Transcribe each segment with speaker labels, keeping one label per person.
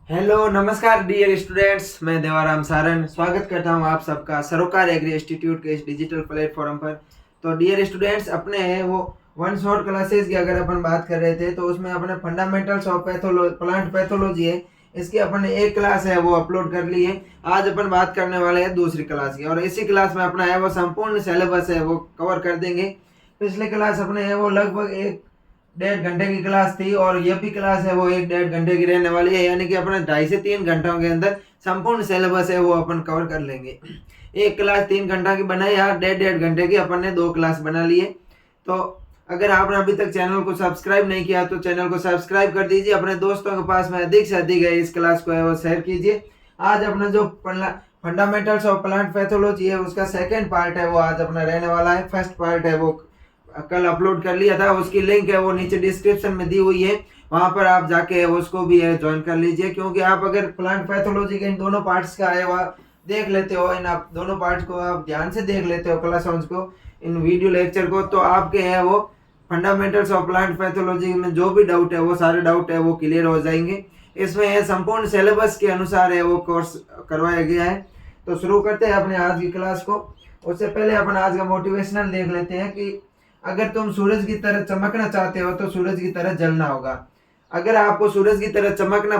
Speaker 1: Hello नमस्कार dear students, मैं देवाराम सारन स्वागत करता हूं आप सबका सरोकार एग्री इंस्टीट्यूट के इस डिजिटल प्लेटफॉर्म पर। तो डियर स्टूडेंट्स, अपने वो वन शॉट क्लासेस की अगर अपन बात कर रहे थे तो उसमें अपने फंडामेंटल्स ऑफ प्लांट पैथोलॉजी है, इसकी अपन ने एक क्लास है वो अपलोड कर ली है। आज अपन बात करने वाले हैं दूसरी क्लास की, और इसी क्लास में अपना है वो संपूर्ण सिलेबस है वो कवर कर देंगे। पिछली क्लास अपने है वो लगभग एक 1.5 घंटे की क्लास थी, और ये भी क्लास है वो 1-1.5 घंटे की रहने वाली है, यानी कि अपने 2.5 से 3 घंटों के अंदर संपूर्ण सिलेबस है वो अपन कवर कर लेंगे। एक क्लास 3 घंटा की बनाई, यार 1.5-1.5 घंटे की अपन ने 2 क्लास बना ली है। तो अगर आपने अभी तक चैनल को सब्सक्राइब नहीं किया तो चैनल को सब्सक्राइब कर दीजिए, अपने दोस्तों के पास में अधिक से अधिक है इस क्लास को है वो शेयर कीजिए। आज अपना जो फंडामेंटल्स ऑफ प्लांट पैथोलॉजी है उसका सेकेंड पार्ट है वो आज अपना रहने वाला है। फर्स्ट पार्ट है वो कल अपलोड कर लिया था, उसकी लिंक है वो नीचे डिस्क्रिप्शन में दी हुई है, वहां पर आप जाके उसको भी है ज्वाइन कर लीजिए। क्योंकि आप अगर प्लांट पैथोलॉजी के इन दोनों पार्ट्स का है वह देख लेते हो, इन आप दोनों पार्ट्स को आप ध्यान से देख लेते हो क्लास को, इन वीडियो लेक्चर को, तो आपके है वो फंडामेंटल्स ऑफ प्लांट पैथोलॉजी में जो भी डाउट है वो सारे डाउट है वो क्लियर हो जाएंगे। इसमें है संपूर्ण सिलेबस के अनुसार है वो कोर्स करवाया गया है। तो शुरू करते हैं अपने आज की क्लास को। उससे पहले अपन आज का मोटिवेशनल देख लेते हैं कि अगर तुम सूरज की तरह चमकना चाहते हो तो सूरज की तरह जलना होगा। अगर आपको सूरज की तरह चमकना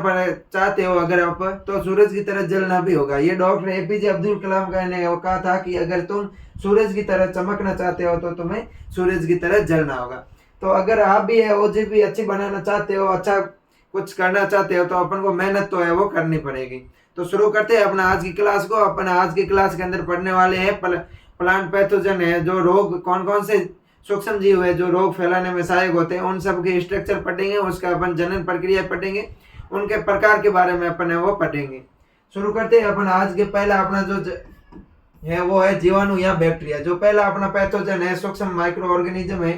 Speaker 1: चाहते हो अगर आप, तो सूरज की तरह जलना भी होगा। ये डॉक्टर एपीजे अब्दुल कलाम का ने कहा था कि अगर तुम सूरज की तरह चमकना चाहते हो तो तुम्हें सूरज की तरह जलना होगा। तो अगर आप भी है ओजीपी अच्छी बनाना चाहते हो, अच्छा कुछ करना चाहते हो, तो अपन को मेहनत तो है वो करनी पड़ेगी। तो शुरू करते हैं अपना आज की क्लास को। अपन आज की क्लास के अंदर पढ़ने वाले हैं प्लांट पैथोजन है, जो रोग कौन कौन से सूक्ष्म जीव है जो रोग फैलाने में सहायक होते हैं, उन सब के स्ट्रक्चर पढ़ेंगे, उसका अपन जनन प्रक्रिया पढ़ेंगे, उनके प्रकार के बारे में अपन है वो पढ़ेंगे। शुरू करते हैं अपन आज के पहला अपना जो है वो है जीवाणु या बैक्टीरिया। जो पहला अपना पैथोजन है सूक्ष्म माइक्रो ऑर्गेनिज्म है,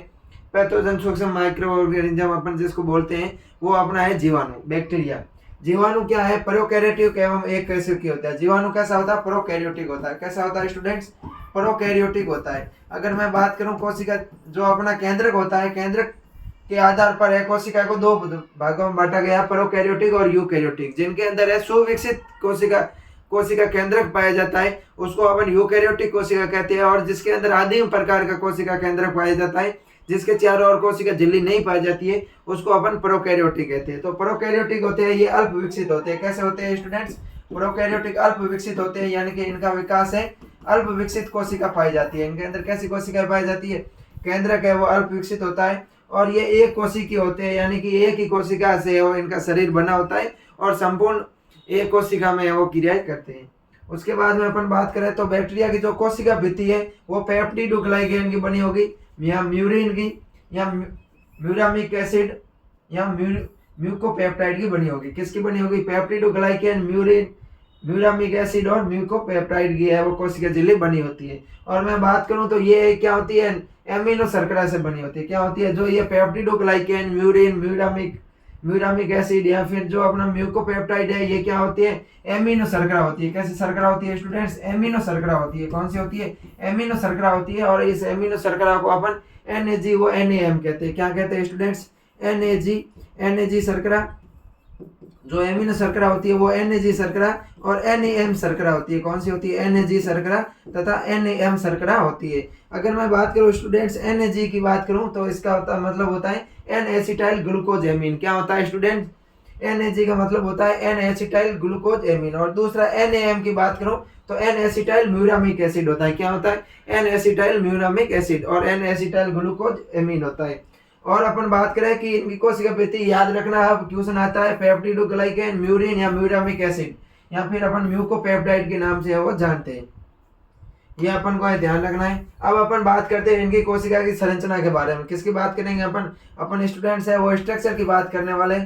Speaker 1: पैथोजन सूक्ष्म माइक्रो ऑर्गेनिज्म अपन जिसको बोलते हैं वो अपना है जीवाणु बैक्टीरिया। जीवाणु क्या है? प्रोकैरियोटिक एवं एक कैसे होता है। जीवाणु कैसा होता है? प्रोकैरियोटिक होता है। कैसा होता है स्टूडेंट्स? प्रोकैरियोटिक होता है। अगर मैं बात करूं कोशिका जो अपना केंद्रक होता है, केंद्रक के आधार पर है कोशिका को 2 भागों में बांटा गया, प्रोकैरियोटिक और यूकैरियोटिक। जिनके अंदर है सुविकसित कोशिका केंद्रक पाया जाता है उसको अपन यूकैरियोटिक कोशिका कहते हैं, और जिसके अंदर आदिम प्रकार का कोशिका केंद्रक पाया जाता है जिसके चारों ओर कोशिका झिल्ली नहीं पाई जाती है उसको अपन प्रोकैरियोटिक कहते हैं। तो प्रोकैरियोटिक होते हैं ये अल्प विकसित होते हैं। कैसे होते हैं स्टूडेंट्स? प्रोकैरियोटिक अल्प विकसित होते हैं, यानी कि इनका विकास है अल्प विकसित कोशिका पाई जाती है। इनके अंदर कैसी कोशिका पाई जाती है? केंद्रक है वो अल्प विकसित होता है, और ये एक कोशिकी होते हैं, यानी कि एक ही कोशिका से वो इनका शरीर बना होता है, और संपूर्ण एक कोशिका में वो क्रियाएं करते हैं। उसके बाद में अपन बात करें तो बैक्टीरिया की जो कोशिका भित्ति है वो पेप्टिडोग्लाइकेन की बनी होगी, या म्यूरिन की, या म्यूरामिक एसिड, या म्यूकोपेप्टाइड की बनी होगी। किसकी बनी होगी? पेप्टिडोग्लाइकेन, म्यूरिन, म्यूरामिक एसिड और म्यूकोपेप्टाइड की है वो कोशिका झिल्ली बनी होती है। और मैं बात करूं तो ये क्या होती है? एमिनो शर्करा से बनी होती है। क्या होती है? जो ये पेप्टिडोग्लाइकेन, म्यूरिन, म्यूरामिक एसिड या फिर जो अपना म्यूकोपेप्टाइड है, ये क्या होती है? एमिनो शर्करा होती है। कैसी शर्करा होती है स्टूडेंट्स? एमिनो शर्करा होती है। कौन सी होती है? एमिनो शर्करा होती है। और इस एमिनो शर्करा को अपन NAG वो NAM कहते हैं। क्या कहते हैं स्टूडेंट्स? NAG शर्करा। जो एमिनो शर्करा होती है वो NAG शर्करा और NAM शर्करा होती है। कौन सी होती है? NAG शर्करा तथा NAM शर्करा होती है। अगर मैं बात करूं स्टूडेंट्स NAG की बात करूं तो इसका मतलब होता है एन एसिटाइल ग्लूकोज एमीन। क्या होता है स्टूडेंट? NAG का मतलब होता है एन एसिटाइल ग्लूकोज एमीन। और दूसरा NAM की बात करूं तो एन एसिटाइल म्यूरामिक एसिड होता है। क्या होता है? एन एसिटाइल म्यूरामिक एसिड और एन एसिटाइल ग्लूकोज एमीन होता है। और अपन बात करें कि इनकी कोशिका भित्ति याद रखना, अब क्वेश्चन आता है पेप्टिडोग्लाइकेन, म्यूरिन या म्यूरामिक एसिड, या फिर अपन म्यूकोपेप्टाइड के नाम से वो जानते हैं। ये अपन को ध्यान रखना है। अब अपन बात करते हैं इनकी कोशिका की संरचना के बारे में। किसकी बात करेंगे अपन स्टूडेंट्स है वो स्ट्रक्चर की बात करने वाले।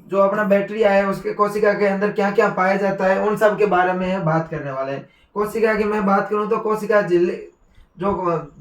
Speaker 1: जो अपना बैक्टीरिया है उसके कोशिका के अंदर क्या क्या पाया जाता है उन सब के बारे में बात करने वाले हैं। कोशिका की मैं बात करूं तो कोशिका झिल्ली जो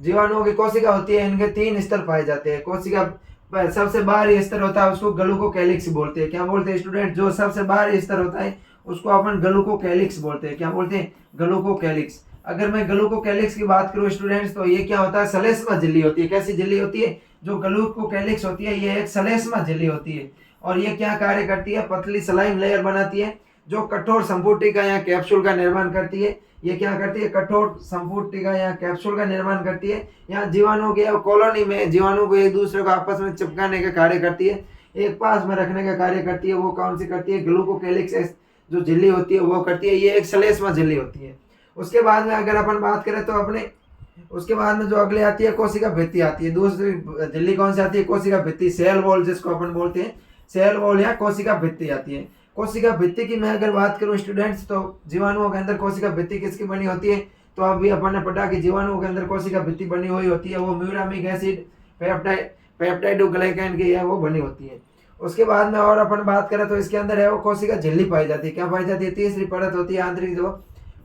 Speaker 1: जीवाणुओं की कोशिका होती है इनके 3 स्तर पाए जाते हैं। कोशिका सबसे बाहरी स्तर होता है उसको ग्लूकोकैलिक्स बोलते हैं। क्या बोलते हैं स्टूडेंट? जो सबसे बाहरी स्तर होता है उसको अपन ग्लूकोकैलिक्स बोलते हैं। क्या बोलते हैं? ग्लूकोकैलिक्स। अगर मैं ग्लूकोकैलिक्स की बात करूं स्टूडेंट्स तो ये क्या होता है? श्लेष्मा झिल्ली होती है। कैसी झिल्ली होती है? जो ग्लूकोकैलिक्स होती है ये एक श्लेष्मा झिल्ली होती है। और ये क्या कार्य करती है, पतली स्लाइम लेयर बनाती है जो कठोर संपुटिका या कैप्सूल का निर्माण करती है। ये क्या करती है, कठोर संपुटिका या कैप्सूल का निर्माण करती है। यहाँ जीवाणु के कॉलोनी में जीवाणु को एक दूसरे को आपस में चिपकाने का कार्य करती है, एक पास में रखने का कार्य करती है। वो कौन सी करती है, ग्लूकोकेलिक्स जो झिल्ली होती है वो करती है। ये एक श्लेष्मा झिल्ली होती है। उसके बाद में अगर अपन बात करें तो अपने उसके बाद में जो अगले आती है कोशिका भित्ति आती है। दूसरी झिल्ली कौन सी आती है, कोशिका भित्ति, सेल वॉल जिसको अपन बोलते हैं, सेल वॉल या कोशिका भित्ति आती है। कोशिका भित्ति की मैं अगर बात करूं स्टूडेंट्स, तो जीवाणुओं के अंदर कोशिका भित्ति किसकी बनी होती है, तो अभी अपन ने पढ़ा कि जीवाणुओं के अंदर कोशिका भित्ति बनी हुई होती है, वो म्यूरामिक एसिड पेप्टाइडोग्लाइकैन की है वो बनी होती है। उसके बाद में और अपन बात करें तो इसके अंदर है वो कोशिका झिल्ली पाई जाती है। क्या पाई जाती है, तीसरी परत होती है आंतरिक जो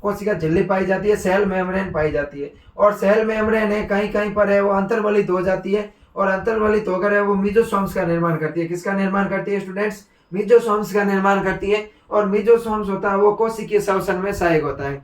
Speaker 1: कोशिका झिल्ली पाई जाती है, सेल मेम्ब्रेन पाई जाती है। और सेल मेम्ब्रेन है कहीं कहीं पर है वो अंतर्वलित हो जाती है, और अंतर्वलित होकर है वो मीजोसोम्स का निर्माण करती है। किसका निर्माण करती है स्टूडेंट्स, मीजोसोम्स का निर्माण करती है। और मीजोसोम्स होता है वो कोशिकीय श्वसन में सहायक होता है।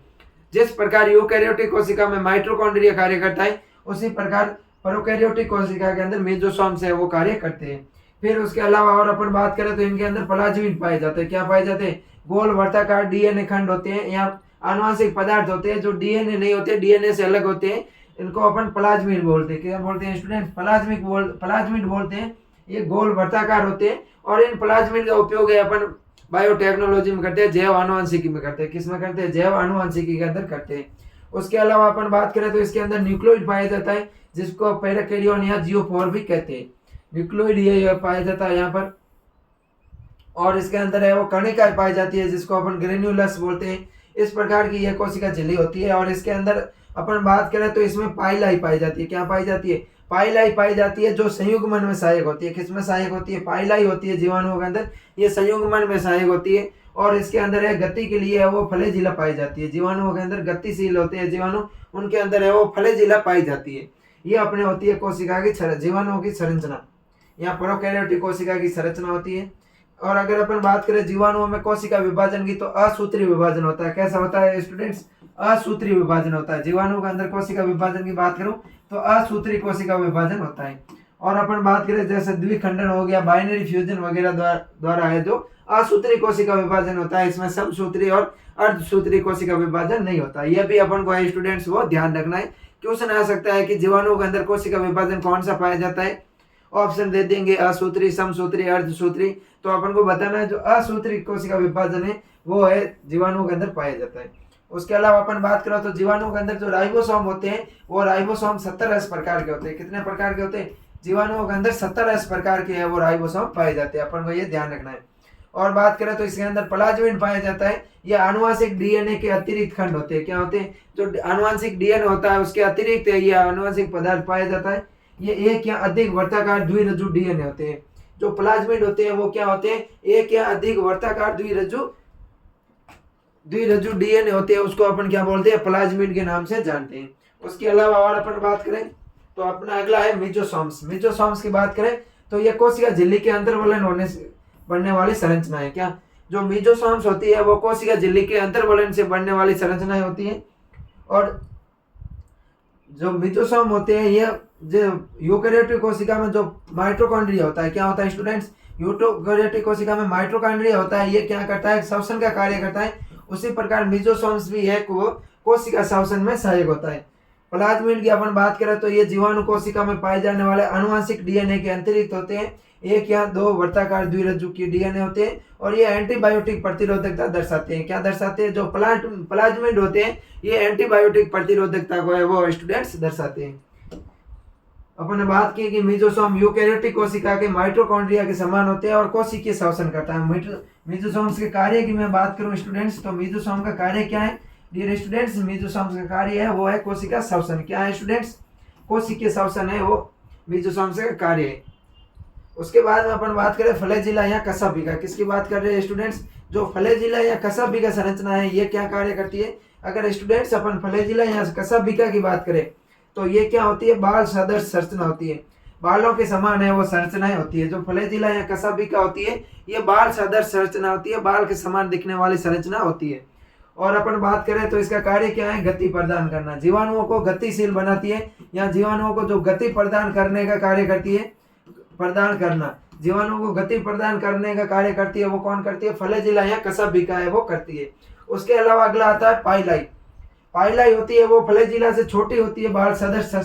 Speaker 1: जिस प्रकार यूकैरियोटिक कोशिका में माइटोकॉन्ड्रिया कार्य करता है, उसी प्रकार प्रोकैरियोटिक कोशिका के अंदर मीजोसोम्स है वो कार्य करते हैं। फिर उसके अलावा और अपन बात करें तो इनके अंदर प्लाज्मिड पाए जाते हैं। क्या पाए जाते हैं, गोल वर्ताकार डीएनए खंड होते हैं या आनुवंशिक पदार्थ होते हैं जो डीएनए नहीं होते, डीएनए से अलग होते हैं। इनको अपन प्लाज्मिड बोलते हैं। क्या बोलते हैं स्टूडेंट, प्लाज्मिड बोलते हैं। ये गोल वर्ताकार होते हैं और इन प्लाज्मिड का उपयोग है अपन बायोटेक्नोलॉजी में करते हैं, जैव आनुवंशिकी में करते हैं। किस में करते हैं, जैव आनुवंशिकी के अंदर करते हैं। उसके अलावा अपन बात करें तो इसके अंदर न्यूक्लियोइड पाया जाता है जिसको पैराकैरियोन या जियोपोर भी कहते हैं। न्यूक्लियोइड ये पाया जाता है यहाँ पर। और इसके अंदर है वो कणिका पाई जाती है जिसको अपन ग्रेन्युलस बोलते हैं। इस प्रकार की यह कोशिका झिल्ली होती है। और इसके अंदर अपन बात करें तो इसमें पाइलाई पाई जाती है। क्या पाई जाती है, पाइलाई पाई जाती है जो संयुग्मन में सहायक होती है। किसमें सहायक होती है, पाइलाई होती है जीवाणुओं के अंदर, ये संयुग्मन में सहायक होती है। और इसके अंदर है गति के लिए है वो फ्लैजिला पाई जाती है। जीवाणुओं के अंदर गतिशील होते हैं जीवाणु, उनके अंदर है वो फ्लैजिला पाई जाती है। ये अपने होती है कोशिका की जीवाणुओं की संरचना, यहाँ प्रोकैरियोटिक कोशिका की संरचना होती है। और अगर अपन बात करें जीवाणुओं में कोशिका विभाजन की, तो असूत्री विभाजन होता है। कैसा होता है स्टूडेंट्स, असूत्री विभाजन होता है। जीवाणुओं के अंदर कोशिका विभाजन की बात करूं तो असूत्री कोशिका विभाजन होता है। और अपन बात करें जैसे द्विखंडन हो गया, बाइनरी फ्यूजन वगैरह द्वारा है जो असूत्री कोशिका विभाजन होता है। इसमें समसूत्री और अर्धसूत्री कोशिका विभाजन नहीं होता। यह भी अपन को स्टूडेंट्स वो ध्यान रखना है। क्वेश्चन आ सकता है कि जीवाणुओं के अंदर कोशिका विभाजन कौन सा पाया जाता है, ऑप्शन दे देंगे असूत्री, समसूत्री, अर्धसूत्री। तो अपन को बताना है जो असूत्री कोशिका विभाजन है वो है जीवाणुओं के अंदर पाया जाता है। उसके अलावा अपन बात करें तो जीवाणुओं के अंदर जो राइबोसोम होते हैं वो राइबोसोम 70 प्रकार के होते हैं। कितने प्रकार के होते हैं, जीवाणुओं के अंदर 70 प्रकार के है वो राइबोसोम पाए जाते हैं। अपन को ये ध्यान रखना है। और बात करें तो इसके अंदर प्लाज्मिड पाया जाता है। ये आनुवंशिक डीएनए के अतिरिक्त खंड होते हैं। क्या होते हैं, जो आनुवंशिक डीएनए होता है उसके अतिरिक्त ये आनुवंशिक पदार्थ पाया जाता है। ये एक या अधिक वर्ताकार द्विरज्जु डीएनए होते हैं। जो प्लाज्मिड होते हैं वो क्या होते हैं, एक या अधिक वर्ताकार द्विरज्जु डीएनए होते हैं। उसको अपन क्या बोलते हैं, प्लाज्मिड के नाम से जानते हैं। उसके अलावा और अपन बात करें तो अपना अगला है मीजोसोम्स। मीजोसोम्स की बात करें तो ये कोशिका झिल्ली के अंतर्वलन होने से बनने वाली संरचना है। क्या, जो मीजोसोम्स होती है वो कोशिका झिल्ली के अंतर्वलन से बनने वाली संरचनाएं होती है। और जो मीजोसोम होते हैं ये जो यूकैरियोटिक कोशिका में जो माइटोकॉन्ड्रिया होता है, क्या होता है स्टूडेंट्स, यूकैरियोटिक कोशिका में माइटोकॉन्ड्रिया होता है। ये क्या करता है, श्वसन का कार्य करता है। उसी प्रकार मीजोसोम्स भी है वो कोशिका श्वसन में सहायक होता है। प्लाज्मिड की अपन बात करें तो ये जीवाणु कोशिका में पाए जाने वाले आनुवंशिक डीएनए के अतिरिक्त होते हैं। एक या दो वर्ताकार द्विरज्जु की डीएनए होते हैं। और ये एंटीबायोटिक प्रतिरोधकता दर्शाते हैं। क्या दर्शाते हैं, जो प्लाज्मिड होते हैं ये एंटीबायोटिक प्रतिरोधकता को है वो स्टूडेंट्स दर्शाते हैं। अपन ने बात की कि मीजोसोम यूकैरियोटिक कोशिका के माइटोकॉन्ड्रिया के समान होते हैं और कोशिकीय श्वसन करता है। मीजोसोम्स के कार्य की मैं बात करूं स्टूडेंट्स तो मीजोसोम का कार्य क्या है डियर स्टूडेंट्स, मीजोसोम्स का कार्य है वो है कोशिका श्वसन। क्या है स्टूडेंट्स, कोशिकीय श्वसन है वो मीजोसोम्स का कार्य है। उसके बाद में अपन बात करें फ्लैजिला या कशेरुकी। किसकी बात कर रहे हैं स्टूडेंट्स, जो फ्लैजिला या कशेरुकी का संरचना है ये क्या कार्य करती है। अगर स्टूडेंट्स अपन फ्लैजिला या कशेरुकी की बात करें तो ये क्या होती है, बाल सदृश संरचना होती है। बालों के समान है वो संरचनाएं होती है। जो फ्लैजिला या कशेरुकी होती है ये बाल सदृश संरचना होती है, बाल के समान दिखने वाली संरचना होती है। और अपन बात करें तो इसका कार्य क्या है, गति प्रदान करना, जीवाणुओं को गतिशील बनाती है या जीवाणुओं को जो गति प्रदान करने का कार्य करती है, प्रदान करना। जीवाणुओं को गति प्रदान करने का कार्य करती है वो कौन करती है? फ्लैजिला या कशेरुकिया है वो करती है। उसके अलावा अगला आता है पाइलाई। पाइलाई होती है वो फ्लैजिला से छोटी होती है, बाहर सदस्य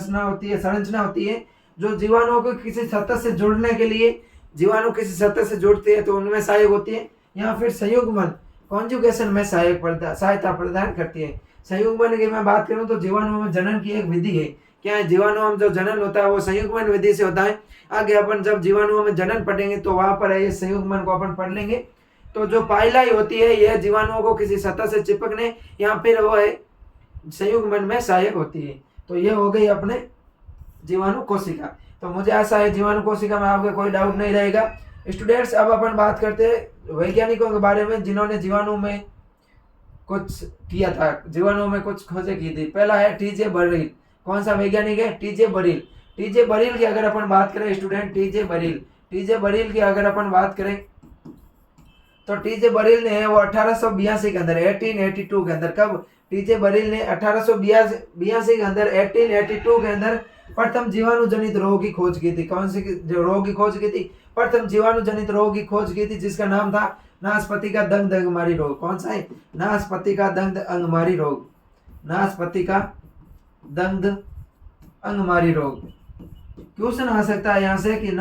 Speaker 1: संरचना होती है जो जीवाणुओं को किसी सतह से जुड़ने के लिए, जीवाणु किसी सतह से जुड़ते हैं तो उनमें सहायक होती है, या फिर संयुग्मन कॉन्जुगेशन में सहायता प्रदान करती है। संयुग्मन की मैं बात करूं तो जीवाणुओं में जनन की एक विधि है। क्या है? जीवाणुओं में जो जनन होता है वो संयुग्मन विधि से होता है। आगे अपन जब जीवाणुओं में जनन पढ़ेंगे तो वहां पर ये संयुग्मन को अपन पढ़ लेंगे। तो जो पाइलाई होती है यह जीवाणुओं को किसी सतह से चिपकने या फिर वो है संयुग्मन में सहायक होती है। तो ये हो गई अपने जीवाणु कोशिका। तो मुझे आशा है जीवाणु कोशिका में आपके कोई डाउट नहीं रहेगा। स्टूडेंट्स, अब अपन बात करते हैं वैज्ञानिकों के बारे में जिन्होंने जीवाणु में कुछ किया था, जीवाणु में कुछ खोजें की थी। पहला है टीजे बरील। कौन सा वैज्ञानिक है? टीजे बरील। टीजे बरील की अगर अपन बात करें स्टूडेंट, टीजे बरील की अगर अपन बात करें तो टीजे बरील ने वो 1882 के अंदर 1882 के अंदर, कब? टीजे बरील ने 1882 के अंदर 1882 के अंदर प्रथम जीवाणु जनित रोग की खोज की थी। कौन सी जो रोग की खोज की थी? प्रथम जीवाणु जनित रोग की खोज की थी जिसका नाम था नाशपाती का दंड अंगमारी रोग। कौन सा है? नाशपाती का दंड अंगमारी रोग। नाशपाती का दंड अंगमारी रोग। क्वेश्चन आ सकता है यहाँ से कि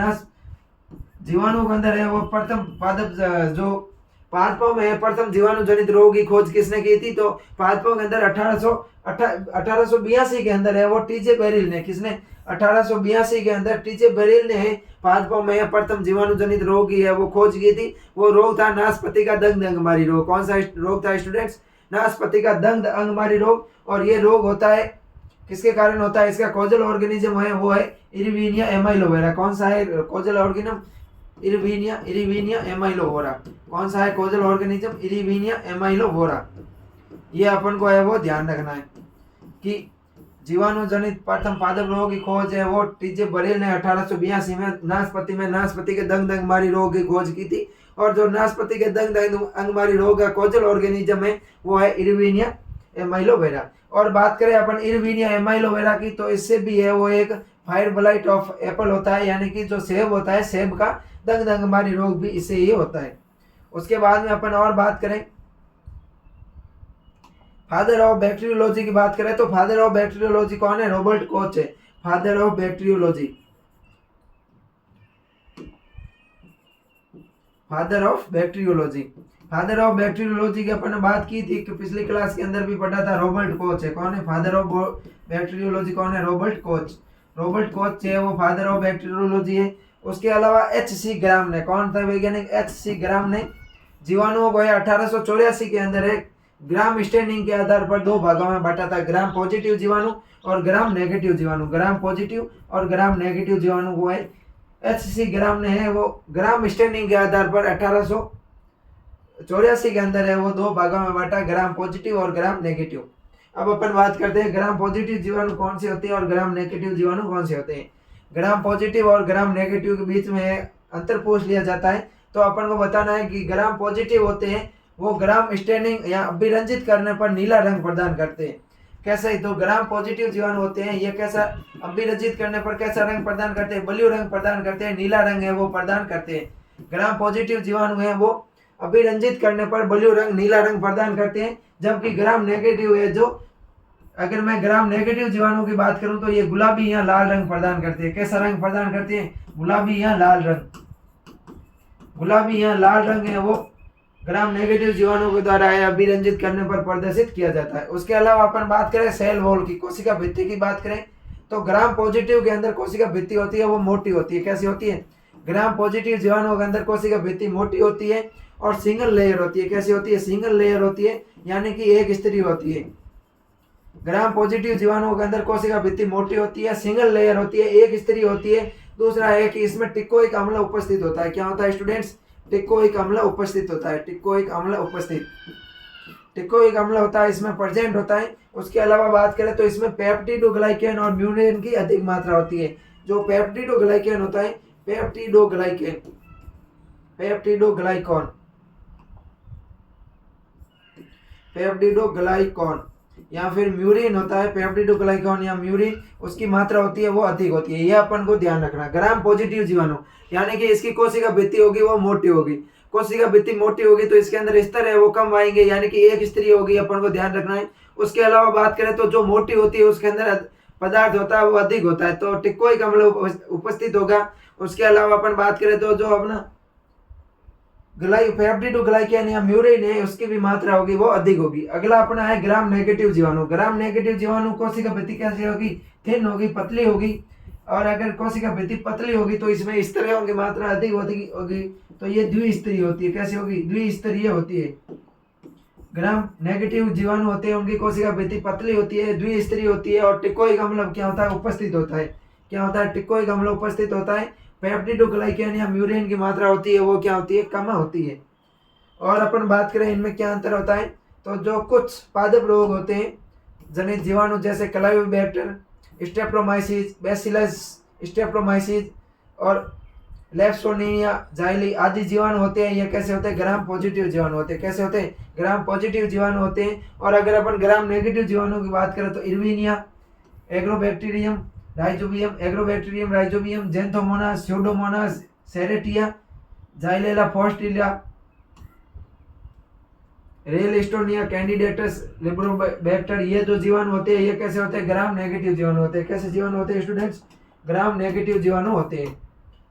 Speaker 1: जीवाणु के अंदर है वो प्रथम पादप जो पादपों में प्रथम जीवाणु जनित रोग की खोज किसने की थी? तो पादपों के अंदर 1882 के अंदर है वो टीजे बेरिल ने, किसने? 1882 के अंदर टीजे बेरिल ने पादपों में प्रथम जीवाणु जनित रोग की है वो खोज की थी। वो रोग था नाशपाती का दंड अंगमारी रोग। कौन सा रोग था स्टूडेंट्स? नाशपाती का दंड अंगमारी रोग। और ये रोग होता है किसके कारण होता है? इसका कॉजल ऑर्गेनिज्म है वो है इरविनिया एमाइलोवेरा। कौन सा है कॉजल ऑर्गेनिज्म? इरविनिया एमाइलोवेरा। कौन सा है कॉजल ऑर्गेनिज्म? इरविनिया एमाइलोवेरा। ये अपन को है वो ध्यान रखना है कि जीवाणु जनित प्रथम पादप रोग की खोज है वो टीजे बरील ने 1882 में नाशपाती के दंड अंगमारी रोग की खोज की थी। और जो नाशपाती के दंड अंगमारी रोग का कॉजल ऑर्गेनिज्म है वो है इरविनिया एमाइलोवेरा। और बात करें अपन इरविनिया एमाइलोवेरा की तो इससे भी है वो एक फायर ब्लाइट ऑफ एप्पल होता है, यानी कि जो सेब होता है सेब का दंड अंगमारी रोग भी इससे ही होता है। उसके बाद में अपन और बात करें फादर ऑफ बैक्टीरियोलॉजी की बात करें तो फादर ऑफ बैक्टीरियोलॉजी कौन है? रॉबर्ट कोच है father of bacteriology. Father of bacteriology की अपन ने बात की थी कि पिछली क्लास के अंदर भी पढ़ा था। रॉबर्ट कोच है। कौन है फादर ऑफ बैक्टीरियोलॉजी? कौन है? रॉबर्ट कोच है वो फादर ऑफ बैक्टीरियोलॉजी है। उसके अलावा एच.सी. ग्राम ने, कौन था वैज्ञानिक? एच.सी. ग्राम ने जीवाणुओं को 1884 के अंदर एक ग्राम स्टेनिंग के आधार पर दो भागों में बांटा था, ग्राम पॉजिटिव जीवाणु और ग्राम नेगेटिव जीवाणु। ग्राम पॉजिटिव और ग्राम नेगेटिव जीवाणु को है एच.सी. ग्राम ने है वो ग्राम स्टेनिंग के आधार पर 1884 के अंदर है वो दो भागों में बांटा, ग्राम पॉजिटिव और ग्राम नेगेटिव। अब अपन बात करते हैं ग्राम पॉजिटिव जीवाणु कौन से होते हैं और ग्राम नेगेटिव जीवाणु कौन से होते हैं। ग्राम पॉजिटिव और ग्राम नेगेटिव के बीच में अंतर पूछ लिया जाता है तो अपन को बताना है कि ग्राम पॉजिटिव होते हैं वो ग्राम स्टेनिंग या अभिरंजित करने पर नीला रंग प्रदान करते हैं। कैसे? तो ग्राम पॉजिटिव जीवाणु होते हैं ये कैसा अभिरंजित करने पर कैसा रंग प्रदान करते हैं? ब्लू रंग प्रदान करते हैं, नीला रंग है वो प्रदान करते हैं। ग्राम पॉजिटिव जीवाणु है वो अभिरंजित करने पर ब्लू रंग नीला रंग प्रदान करते हैं। जबकि ग्राम नेगेटिव है जो, अगर मैं ग्राम नेगेटिव जीवाणु की बात करूं तो ये गुलाबी या लाल रंग प्रदान करते हैं। कैसा रंग प्रदान करते हैं? गुलाबी या लाल रंग। गुलाबी या लाल रंग है वो ग्राम नेगेटिव जीवाणु के द्वारा अभिरंजित करने पर प्रदर्शित किया जाता है। उसके अलावा अपन बात करें सेल वॉल की, कोशिका भित्ति की बात करें तो ग्राम पॉजिटिव के अंदर कोशिका भित्ति होती है वो मोटी होती है। कैसी होती है? ग्राम पॉजिटिव जीवाणु के अंदर कोशिका भित्ति मोटी होती है और सिंगल लेयर होती है। कैसी होती है? सिंगल लेयर होती है, यानी कि एक स्तरीय होती है। ग्राम पॉजिटिव जीवाणुओं के अंदर कोशिका भित्ति मोटी होती है, सिंगल लेयर होती है, एक स्तरीय होती है। दूसरा है कि इसमें टिकोइक अम्ल उपस्थित होता है। क्या होता है स्टूडेंट्स? टिकोइक अम्ल उपस्थित होता है। टिकोइक अम्ल होता है, इसमें प्रेजेंट होता है। उसके अलावा बात करें तो इसमें पेप्टिडोग्लाइकेन और म्यूरेन की अधिक मात्रा होती है। जो पेप्टिडोग्लाइकेन होता है, पेप्टिडोग्लाइकॉन या फिर म्यूरिन होता है, पेप्टिडोग्लाइकॉन या म्यूरिन, उसकी मात्रा होती है वो अधिक होती है। यह अपन को ध्यान रखना। ग्राम पॉजिटिव जीवाणु यानी कि इसकी कोशिका भित्ति होगी वो मोटी होगी। कोशिका भित्ति मोटी होगी तो इसके अंदर स्तर है वो कम आएंगे, यानी कि एक स्त्री होगी, अपन को ध्यान रखना है। उसके अलावा बात करें तो जो मोटी होती है उसके अंदर पदार्थ होता है वो अधिक होता है, तो टिकोइक अम्ल उपस्थित होगा। उसके अलावा अपन बात करें तो जो अपना पेप्टिडोग्लाइकन या म्यूरिन है उसकी भी मात्रा होगी वो अधिक होगी। अगला अपना है ग्राम नेगेटिव जीवाणु। ग्राम नेगेटिव जीवाणु कोशिका भित्ति कैसी होगी, थिन होगी, पतली होगी। और अगर कोशिका भित्ति पतली होगी तो इसमें स्तरों की मात्रा अधिक होगी, तो ये द्विस्तरीय होती है। कैसी होगी, द्विस्तरीय होती है। ग्राम नेगेटिव जीवाणु होते हैं उनकी कोशिका भित्ति पतली होती है, द्विस्तरीय होती है और टिकोइक अम्ल क्या होता है, उपस्थित होता है। क्या होता है, टिकोइक अम्ल उपस्थित होता है। पेप्टिडोग्लाइकन या म्यूरिन की मात्रा होती है वो क्या होती है, कम होती है। और अपन बात करें इनमें क्या अंतर होता है, तो जो कुछ पादप रोग होते हैं जनित जीवाणु जैसे क्लाइबैक्टर, स्टेप्टोमाइसिस, बैसिलस स्टेप्टोमाइसिस और लेप्सोनिया जाइली आदि जीवाणु होते हैं, ये कैसे होते हैं, ग्राम पॉजिटिव जीवाणु होते हैं। कैसे होते हैं, ग्राम पॉजिटिव जीवाणु होते हैं। और अगर अपन ग्राम नेगेटिव जीवाणु की बात करें तो Erwinia, Agrobacterium Rhizobium, Xanthomonas, Pseudomonas, Serratia, Xylella fastidiosa, Ralstonia, Candidatus, Liberibacter, ये जो जीवाणु होते हैं ये कैसे होते हैं, ग्राम नेगेटिव जीवाणु होते हैं। कैसे जीवाणु होते हैं स्टूडेंट्स, ग्राम नेगेटिव जीवाणु होते हैं।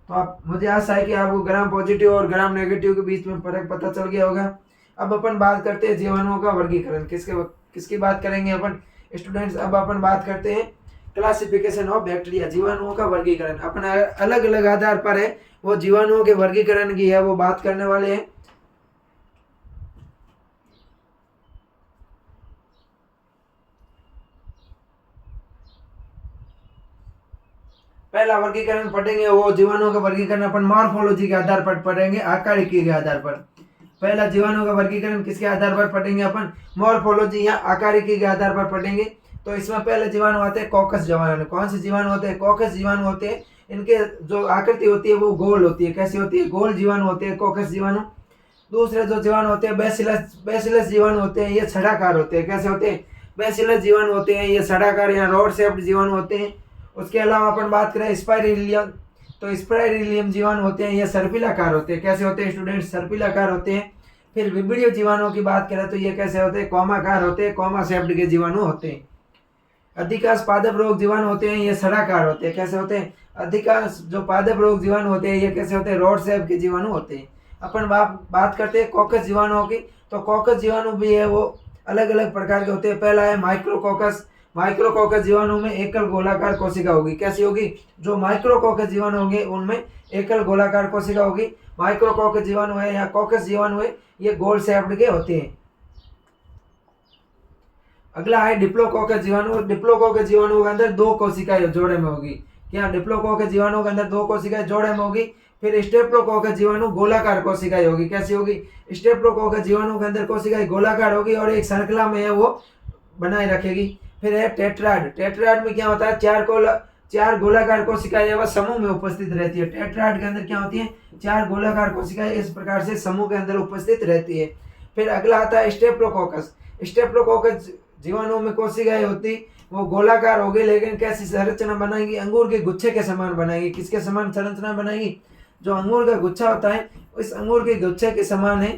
Speaker 1: तो आप, मुझे आशा है कि आपको ग्राम पॉजिटिव और ग्राम नेगेटिव के बीच में फर्क पता चल गया होगा। अब अपन बात करते हैं जीवाणुओं का वर्गीकरण। किसकी बात करेंगे अपन स्टूडेंट्स, अब अपन बात करते हैं क्लासिफिकेशन ऑफ बैक्टीरिया, जीवाणुओं का वर्गीकरण। अपन अलग अलग आधार पर है वो जीवाणुओं के वर्गीकरण की है वो बात करने वाले हैं। पहला वर्गीकरण पढ़ेंगे वो जीवाणुओं का वर्गीकरण अपन मॉर्फोलॉजी के आधार पर पढ़ेंगे, आकारिकी के आधार पर। पहला जीवाणुओं का वर्गीकरण किसके आधार पर पढ़ेंगे अपन, मॉर्फोलॉजी या आकारिकी के आधार पर पढ़ेंगे। तो इसमें पहले जीवाणु आते हैं कॉकस जीवाणु। कौन से जीवाणु होते हैं, कॉकस जीवाणु होते हैं। इनके जो आकृति होती है वो गोल होती है। कैसी होती है, गोल जीवाणु होते हैं कॉकस जीवाणु। दूसरे जो जीवाणु होते हैं बैसिलस जीवाणु होते हैं, ये छड़ाकार होते हैं। कैसे होते हैं, बैसिलस जीवाणु होते हैं, ये छड़ाकार या रॉड शेप्ड जीवाणु होते हैं। उसके अलावा अपन बात करें स्पाइरिलियम, तो स्पाइरिलियम जीवाणु होते हैं, ये सर्पिलाकार होते हैं। कैसे होते हैं स्टूडेंट्स, सर्पिलाकार होते हैं। फिर विब्रियो जीवाणुओं की बात करें तो ये कैसे होते हैं, कॉमाकार होते हैं, कॉमा शेप्ड के जीवाणु होते हैं। अधिकांश पादप रोग जीवाणु होते हैं, ये सड़ाकार होते हैं। कैसे होते हैं, अधिकांश जो पादप रोग जीवाणु होते हैं ये कैसे होते हैं, रॉड शेप के जीवाणु होते हैं। अपन बात करते हैं कॉकस जीवाणुओं की, तो कॉकस जीवाणु भी है वो अलग अलग प्रकार के होते हैं। पहला है माइक्रोकोकस। माइक्रोकोकस जीवाणु में एकल गोलाकार कोशिका होगी। कैसी होगी, जो माइक्रोकोकस जीवाणु होंगे उनमें एकल गोलाकार कोशिका होगी। माइक्रोकोकस जीवाणु है या कोकस जीवाणु है ये गोल शेप्ड के होते हैं। अगला है डिप्लोकोकस जीवाणु। डिप्लोकोकस जीवाणु के अंदर दो कोशिकाएं जोड़े में होगी। क्या, डिप्लोकोकस जीवाणु के अंदर दो कोशिकाएं जोड़े में होगी। फिर स्टेप्टोकोकस जीवाणु गोलाकार कोशिकाएं होगी। कैसी होगी, स्टेप्टोकोकस जीवाणु के अंदर कोशिकाएं गोलाकार होगी और एक श्रृंखला में है वो बनाए रखेगी। फिर है टेट्राड। टेट्राड में क्या होता है, चार गोलाकार कोशिकाएं वह समूह में उपस्थित रहती है। टेट्राड के अंदर क्या होती है, चार गोलाकार कोशिकाएं इस प्रकार से समूह के अंदर उपस्थित रहती है। फिर अगला आता है स्टेप्टोकोकस। स्टेप्टोकोकस जीवाणु में कोशिकाएं होती वो गोलाकार होगी, लेकिन कैसी संरचना बनाएगी, अंगूर के गुच्छे के समान बनाएगी। किसके समान संरचना बनाएगी, जो अंगूर का गुच्छा होता है उस अंगूर के गुच्छे के समान है,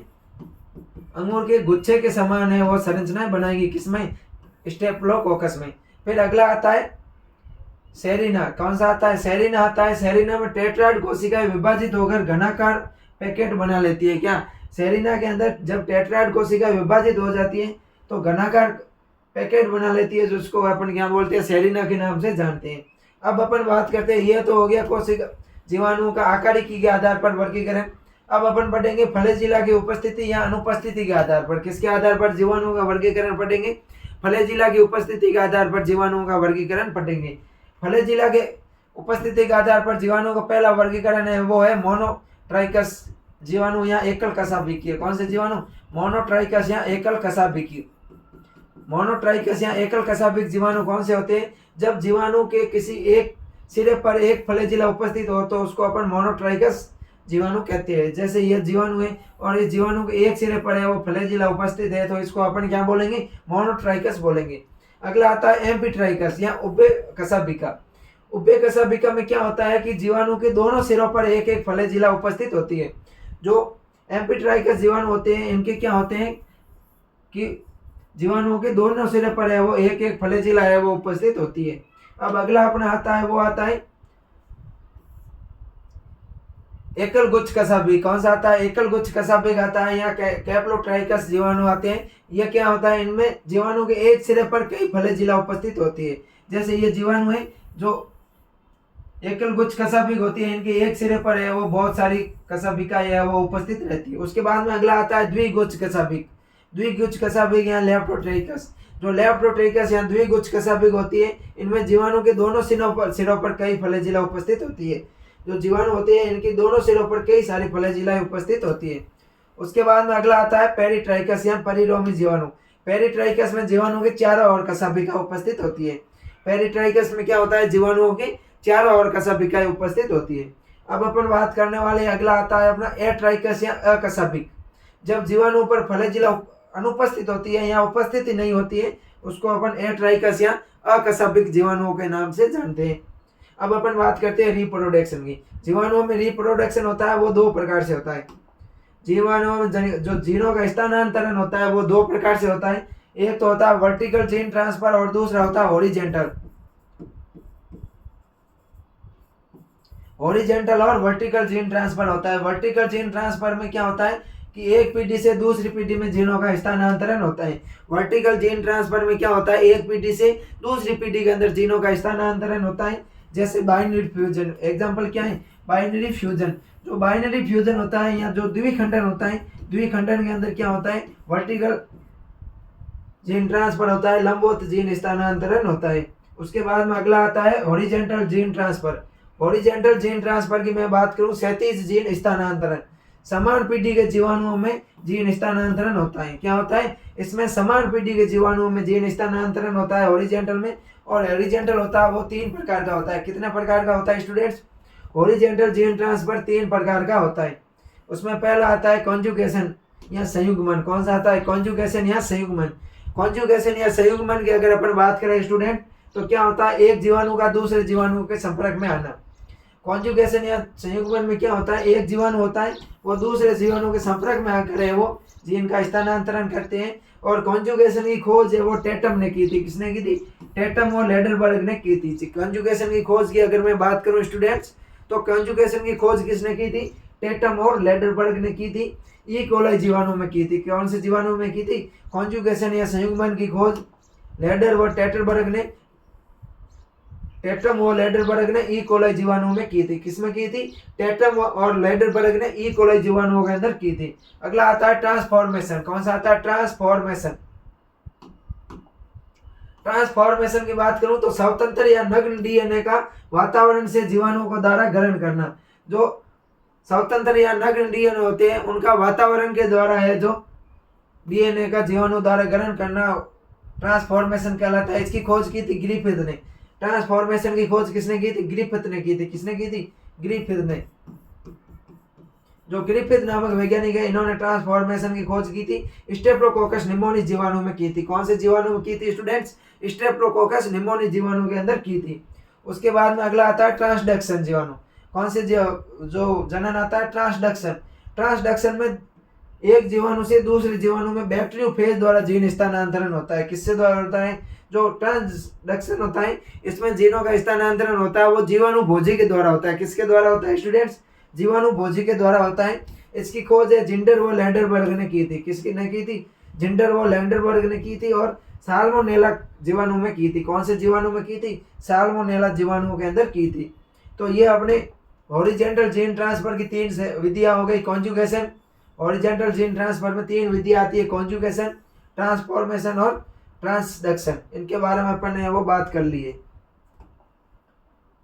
Speaker 1: अंगूर के गुच्छे के समान है वो संरचनाएं बनाएगी। किसमें, स्टेप्टोकोकस में। फिर अगला आता है सेरिना। कौन सा आता है, सेरिना आता है। सेरिना में टेट्राड कोशिकाएं विभाजित होकर घनाकार पैकेट बना लेती है। क्या, सेरिना के अंदर जब टेट्राड कोशिका विभाजित हो जाती है तो घनाकार पैकेट बना लेती है, जिसको अपन क्या बोलते हैं, सेरिना के नाम से जानते हैं। अब अपन बात करते हैं, ये तो हो गया कोशिका जीवाणुओं का आकारिकी के आधार पर वर्गीकरण। अब अपन पढ़ेंगे फ्लैजिला की उपस्थिति या अनुपस्थिति के आधार पर। किसके आधार पर जीवाणुओं का वर्गीकरण पढ़ेंगे, फ्लैजिला की उपस्थिति के आधार पर जीवाणुओं का वर्गीकरण पढ़ेंगे। फ्लैजिला के उपस्थिति के आधार पर जीवाणुओं का पहला वर्गीकरण है वो है मोनोट्राइकस जीवाणु या एकल कशाभिकीय। कौन से जीवाणु, मोनोट्राइकस या एकल कशाभिकीय। मोनोट्राइकस या एकल कशाभिक जीवाणु कौन से होते हैं, जब जीवाणु के किसी एक सिरे पर एक फ्लैजिला उपस्थित हो तो उसको अपन मोनोट्राइकस जीवाणु कहते हैं। जैसे ये जीवाणु है और इस जीवाणु के एक सिरे पर है वो फ्लैजिला उपस्थित है, तो इसको अपन क्या बोलेंगे, मोनोट्राइकस बोलेंगे। अगला आता है एम्फीट्राइकस या उभय कशाभिका। उभय कशाभिका में क्या होता है कि जीवाणु के दोनों सिरों पर एक एक फ्लैजिला उपस्थित होती है। जो एम्फीट्राइकस जीवाणु होते हैं इनके क्या होते हैं कि जीवाणुओं के दोनों सिरे पर है वो एक एक फ्लैजिला है वो उपस्थित होती है। अब अगला अपना आता है वो आता है एकल गुच्छ कशाभिक। कौन सा आता है, एकल गुच्छ कशाभिक आता है। यहाँ कैप्लोट्राइकस जीवाणु आते हैं। यह क्या होता है, इनमें जीवाणु के एक सिरे पर कई फ्लैजिला उपस्थित होती है। जैसे ये जीवाणु है जो एकल गुच्छ कशाभिक होती है, इनके एक सिरे पर है वो बहुत सारी कशाभिका है वो उपस्थित रहती है। उसके बाद में अगला आता है द्विगुच्छ कशाभिक। द्विगुच्छ कशाभिक या लेप्टोट्राइकस। जो लेप्टोट्राइकस या द्विगुच्छ कशाभिक होती है, इनमें जीवाणु के दोनों सिरों पर कई फ्लैजिला उपस्थित होती है। जो जीवाणु होते हैं इनकी दोनों सिरों पर कई सारी फ्लैजिला उपस्थित होती है। उसके बाद में अगला आता है पेरिट्राइकस या परिरोमी जीवाणु। पेरिट्राइकस में जीवाणु के चारों ओर कशाभिका उपस्थित होती है। पेरिट्राइकस में क्या होता है, जीवाणुओं की चारों ओर कशाभिकाएं उपस्थित होती है। अब अपन बात करने वाले अगला आता है अपना एट्राइकस या अकशाभिक। जब जीवाणु पर फ्लैजिला अनुपस्थित होती है या उपस्थिति नहीं होती है, उसको अपन एट्राइकस या अकशाभिक जीवाणुओं के नाम से जानते हैं। अब अपन बात करते हैं रिप्रोडक्शन की। जीवाणुओं में रिप्रोडक्शन होता है वो दो प्रकार से होता है। जीवाणुओं में जो जीनों का स्थानांतरण होता है वो दो प्रकार से होता है। एक तो होता है वर्टिकल जीन ट्रांसफर और दूसरा होता है हॉरिजेंटल। हॉरिजेंटल और वर्टिकल जीन ट्रांसफर होता है। वर्टिकल जीन ट्रांसफर में क्या होता है कि एक पीढ़ी से दूसरी पीढ़ी में जीनों का स्थानांतरण होता है। वर्टिकल जीन ट्रांसफर में क्या होता है, एक पीढ़ी से दूसरी पीढ़ी के अंदर जीनों का स्थानांतरण होता है। जैसे बाइनरी फ्यूजन, एग्जांपल क्या है, बाइनरी फ्यूजन। जो बाइनरी फ्यूजन होता है या जो द्विखंडन होता है, द्विखंडन के अंदर क्या होता है, वर्टिकल जीन ट्रांसफर होता है, लंबवत जीन स्थानांतरण होता है। उसके बाद में अगला आता है horizontal gene transfer. Horizontal gene transfer की मैं बात करूं, क्षैतिज जीन स्थानांतरण। समान पीढ़ी के जीवाणुओं में जीन स्थानांतरण होता है। क्या होता है, इसमें समान पीढ़ी के जीवाणुओं में जीन स्थानांतरण होता है हॉरिजेंटल में। और हॉरिजेंटल होता है वो तीन प्रकार का होता है। कितने प्रकार का होता है स्टूडेंट्स, हॉरिजेंटल जीन ट्रांसफर तीन प्रकार का होता है। उसमें पहला आता है कॉन्जुगेशन या संयुग्मन। कौन सा आता है, कॉन्जुगेशन या संयुग्मन। कॉन्जुगेशन या संयुग्मन की अगर अपन बात करें स्टूडेंट, तो क्या होता है, एक जीवाणु का दूसरे जीवाणु के संपर्क में आना। कॉन्जुगेशन या संयुग्मन में क्या होता है, एक जीवाणु होता है वो दूसरे जीवाणु के संपर्क में आकर है वो जीन का स्थानांतरण करते हैं। और कॉन्जुगेशन की खोज है वो टेटम ने की थी। किसने की थी, टेटम और लेडरबर्ग ने की थी। कॉन्जुगेशन की खोज की अगर मैं बात करूं स्टूडेंट्स, तो कॉन्जुगेशन की खोज किसने की थी, टेटम और लेडरबर्ग ने की थी। ई कोलाई जीवाणु में की थी। कौन से जीवाणु में की थी, कॉन्जुगेशन या संयुग्मन की खोज लेडर व टेटरबर्ग ने, टेटम और लेडरबर्ग ने ई कोलाई जीवाणु में की थी। किसमें की थी, टेटम और लेडरबर्ग ने ई कोलाई जीवाणुओं के अंदर की थी। अगला आता है ट्रांसफॉर्मेशन। कौन सा आता है, ट्रांसफॉर्मेशन। ट्रांसफॉर्मेशन की बात करूं तो स्वतंत्र या नग्न डीएनए का वातावरण से जीवाणुओं को द्वारा ग्रहण करना। जो स्वतंत्र या नग्न डीएनए होते हैं उनका वातावरण के द्वारा है जो डीएनए का जीवाणु द्वारा ग्रहण करना ट्रांसफॉर्मेशन कहलाता है। इसकी खोज की थी ग्रिफिथ ने। ट्रांसफॉर्मेशन की खोज किसने की थी, ग्रिफिथ ने की थी। किसने की थी, ग्रिफिथ ने। जो ग्रिफिथ नामक वैज्ञानिक है, इन्होंने ट्रांसफॉर्मेशन की खोज की थी स्टेप्टोकोकस निमोनिस जीवाणु में की थी। कौन से जीवाणु में की थी स्टूडेंट्स, स्टेप्टोकोकस निमोनिस जीवाणु के अंदर की थी। उसके बाद में अगला आता है ट्रांसडक्शन जीवाणु। कौन से जो जनन आता है, ट्रांसडक्शन। ट्रांसडक्शन में एक जीवाणु से दूसरे जीवाणु में बैक्टीरियोफेज द्वारा जीन स्थानांतरण होता है। किससे द्वारा होता है, जो ट्रांसडक्शन होता है इसमें जीनों का स्थानांतरण होता है वो जीवाणु भोजी के द्वारा होता है। किसके द्वारा होता है स्टूडेंट्स, जीवाणु भोजी के द्वारा होता है। इसकी खोज है जिंडर व लैंडरबर्ग ने की थी। किसकी ने की थी, जिंडर व लैंडरबर्ग ने की थी। और साल्मोनेला जीवाणु में की थी। कौन से जीवाणु में की थी, साल्मोनेला जीवाणुओं के अंदर की थी। तो ये अपने हॉरिजेंटल जीन ट्रांसफर की तीन विधियां हो गई। कॉन्जुगेशन, हॉरिजेंटल जीन ट्रांसफर में तीन विधियां आती है, कॉन्जुगेशन, ट्रांसफॉर्मेशन और ट्रांसडक्शन। इनके बारे में अपन ने वो बात कर ली है।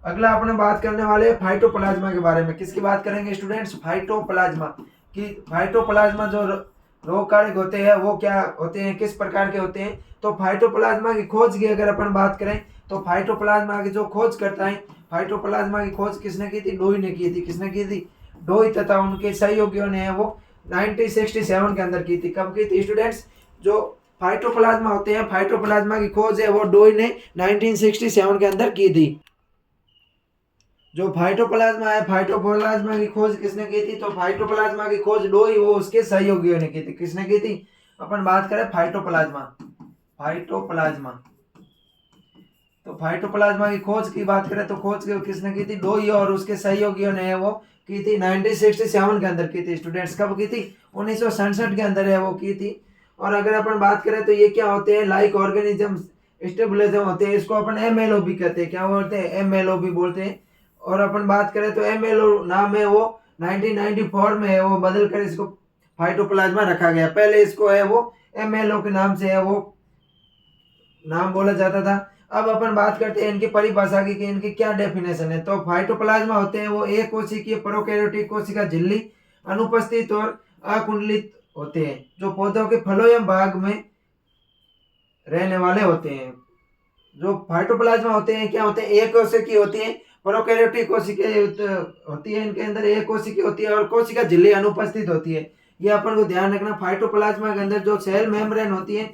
Speaker 1: अगला अपने बात करने वाले हैं फाइटोप्लाज्मा के बारे में। किसकी बात करेंगे स्टूडेंट्स, फाइटोप्लाज्मा की। फाइटोप्लाज्मा जो रोगकारक होते हैं वो क्या होते हैं, किस प्रकार के होते हैं। तो फाइटोप्लाज्मा की खोज की अगर अपन बात करें तो फाइटोप्लाज्मा की जो खोज करता है, फाइटोप्लाज्मा की खोज किसने की थी, डोई ने की थी। किसने की थी, डोई तथा उनके सहयोगियों ने वो 1967 के अंदर की थी। कब की थी स्टूडेंट्स? जो फाइटोप्लाज्मा होते हैं, फाइटोप्लाज्मा की खोज है वो डोई ने 1967 के अंदर की थी। जो फाइटोप्लाज्मा है, फाइटोप्लाज्मा की खोज किसने की थी? तो फाइटोप्लाज्मा की खोज डोई वो उसके सहयोगियों ने की थी। किसने की थी? अपन बात करें फाइटोप्लाज्मा, फाइटोप्लाज्मा, तो फाइटोप्लाज्मा की खोज की बात करें तो खोज किसने की थी? डोई और उसके सहयोगियों ने वो की थी 1967 के अंदर की थी। स्टूडेंट्स कब की थी? 1967 के अंदर है वो की थी। और अगर अपन बात करें तो ये क्या होते हैं? लाइक ऑर्गेनिज्म स्टेबुलिज्म होते हैं, इसको अपन एमएलओबी कहते हैं। क्या बोलते हैं? एमएलओबी बोलते हैं। और अपन बात करें तो एमएलओ नाम है वो 1994 में है वो बदल कर इसको फाइटोप्लाज्मा रखा गया। पहले इसको है वो एमएलओ के नाम से है वो नाम बोला जाता था। अब अपन बात करते हैं इनकी परिभाषा की कि इनकी क्या डेफिनेशन है। तो फाइटोप्लाज्मा होते हैं वो एक कोशिकीय प्रोकैरियोटिक कोशिका झिल्ली अनुपस्थित और अकुंडलित होते हैं, जो पौधों के फलोयम भाग में रहने वाले होते हैं। जो फाइटोप्लाज्मा होते हैं क्या होते हैं? एक कोशिकीय होती है, प्रोकैरियोटिक कोशिका होती है, इनके अंदर एक कोशिका होती है और कोशिका झिल्ली अनुपस्थित होती है। ये अपन को ध्यान रखना। फाइटोप्लाज्मा के अंदर जो सेल मेम्ब्रेन होती है,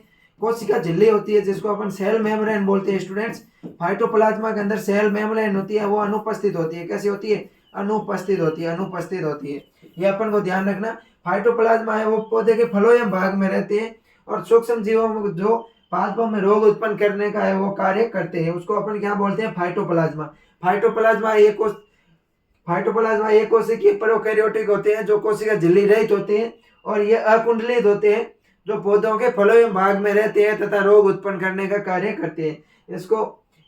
Speaker 1: कोशिका झिल्ली होती है जिसको अपन सेल मेम्ब्रेन बोलते हैं स्टूडेंट्स। फाइटोप्लाज्मा के अंदर सेल मेम्ब्रेन होती है वो अनुपस्थित होती है। कैसी होती है? अनुपस्थित होती है, अनुपस्थित होती है। ये अपन को ध्यान रखना। फाइटोप्लाज्मा है वो पौधे के फलोयम भाग में रहते हैं और सूक्ष्म जीवों में जो पादपों में रोग उत्पन्न करने का है वो कार्य करते हैं, उसको अपन क्या बोलते हैं? फाइटोप्लाज्मा। फाइटोप्लाज्मा एक फाइटोप्लाज्मा एक कोशिकीय प्रोकैरियोटिक होते हैं जो कोशिका झिल्ली रहित होते हैं और ये अकुंडलित होते हैं जो पौधों के फलोयम भाग में रहते हैं तथा रोग उत्पन्न करने का कार्य करते हैं। इसको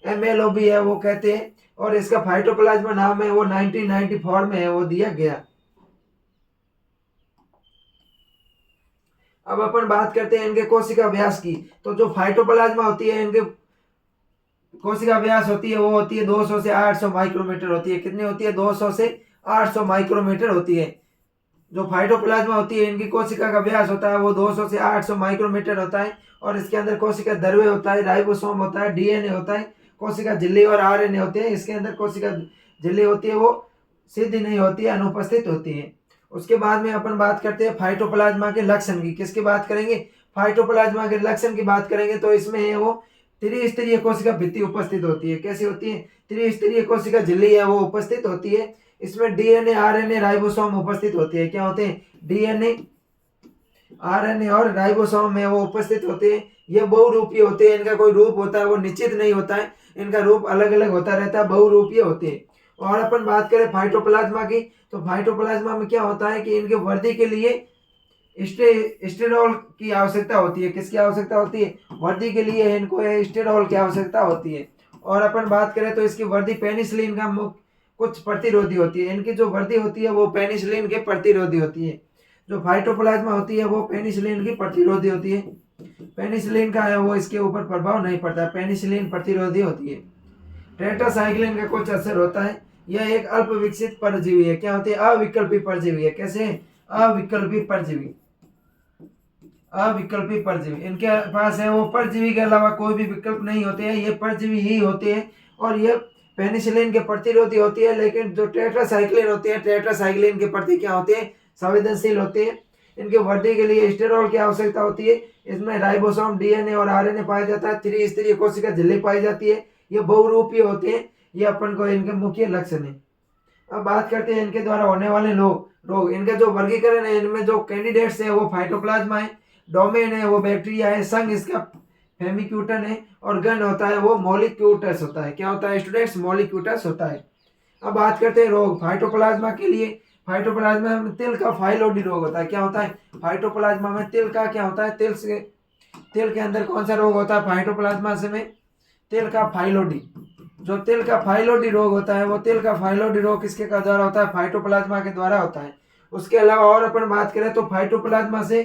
Speaker 1: एमएलओबी है वो कहते हैं और इसका फाइटोप्लाज्मा नाम है वो 1994 में है वो दिया गया। अब अपन बात करते हैं इनके कोशिका व्यास की। तो जो फाइटोप्लाज्मा होती है इनके कोशिका व्यास होती है वो होती है 200 से 800 माइक्रोमीटर होती है। कितनी होती है? 200 से 800 माइक्रोमीटर होती है। जो फाइटोप्लाज्मा होती है इनकी कोशिका का व्यास होता है वो 200 से 800 माइक्रोमीटर होता है और इसके अंदर कोशिका द्रव्य होता है, राइबोसोम होता है, डीएनए होता है, कोशिका झिल्ली और आरएनए होते हैं। इसके अंदर कोशिका झिल्ली होती है वो सिद्ध नहीं होती है, अनुपस्थित होती है। उसके बाद में अपन बात करते हैं फाइटोप्लाज्मा के लक्षण की। किसकी बात करेंगे? फाइटोप्लाज्मा के लक्षण की बात करेंगे तो इसमें है वो त्रिस्तरीय कोशिका भित्ति उपस्थित होती है। कैसी होती है? त्रिस्तरीय कोशिका झिल्ली है वो उपस्थित होती है। इसमें डीएनए, आरएनए, राइबोसोम उपस्थित होते हैं। क्या होते हैं? डीएनए, आरएनए और राइबोसोम में वो उपस्थित होते हैं। ये बहुरूपीय होते हैं, इनका कोई रूप होता है वो निश्चित नहीं होता है, इनका रूप अलग अलग होता रहता है, बहुरूपीय होते हैं। और अपन बात करें फाइटोप्लाज्मा की तो फाइटोप्लाज्मा में क्या होता है कि इनके वृद्धि के लिए स्टेरॉल की आवश्यकता होती है। किसकी आवश्यकता होती है? वृद्धि के लिए इनको स्टेरॉल की आवश्यकता होती है। और अपन बात करें तो इसकी वृद्धि पेनिसिलिन का कुछ प्रतिरोधी होती है। इनकी जो वृद्धि होती है वो पेनिसिलिन के प्रतिरोधी होती है। जो फाइटोप्लाज्मा होती है वो पेनिसिलिन की प्रतिरोधी होती है। पेनिसिलिन का है वो इसके ऊपर प्रभाव नहीं पड़ता, पेनिसिलिन प्रतिरोधी होती है। टेट्रासाइक्लिन का कुछ असर होता है। यह एक अल्प विकसित परजीवी है। क्या होती है? अविकल्पी परजीवी है। कैसे? अविकल्पी परजीवी, अविकल्पी परजीवी। इनके पास है वो परजीवी के अलावा कोई भी विकल्प नहीं होते हैं, ये परजीवी ही होते हैं और ये पेनिसिलिन के प्रतिरोधी होती है। लेकिन जो टेट्रासाइक्लिन होते हैं, टेट्रासाइक्लिन के प्रति क्या होते हैं? संवेदनशील होते हैं। इनके वृद्धि के लिए स्टेरॉल की आवश्यकता होती है। इसमें राइबोसोम, डीएनए और आरएनए पाया जाता है। त्रिस्तरीय कोशिका झिल्ली पाई जाती है। ये बहुरूपीय होते हैं। ये अपन को इनके मुख्य लक्षण है। अब बात करते हैं इनके द्वारा होने वाले रोग। इनका जो वर्गीकरण है इनमें जो कैंडिडेट्स है वो फाइटोप्लाज्मा है, डोमेन है वो बैक्टीरिया है, संघ इसका फेमिक्यूटन है और गण होता है वो मॉलिक्यूटस होता है। क्या होता है स्टूडेंट्स? मॉलिक्यूटस होता है। अब बात करते हैं रोग फाइटोप्लाज्मा के लिए। फाइटोप्लाज्मा में तिल का फाइलोडी रोग होता है। क्या होता है? फाइटोप्लाज्मा में तिल का क्या होता है? तिल के अंदर कौन सा रोग होता है? फाइटोप्लाज्मा से में तिल का फाइलोडी। जो तिल का फाइलोडी रोग होता है वो तिल का फाइलोडी रोग किसके का द्वारा होता है? फाइटोप्लाज्मा के द्वारा होता है। उसके अलावा और अपन बात करें तो फाइटोप्लाज्मा से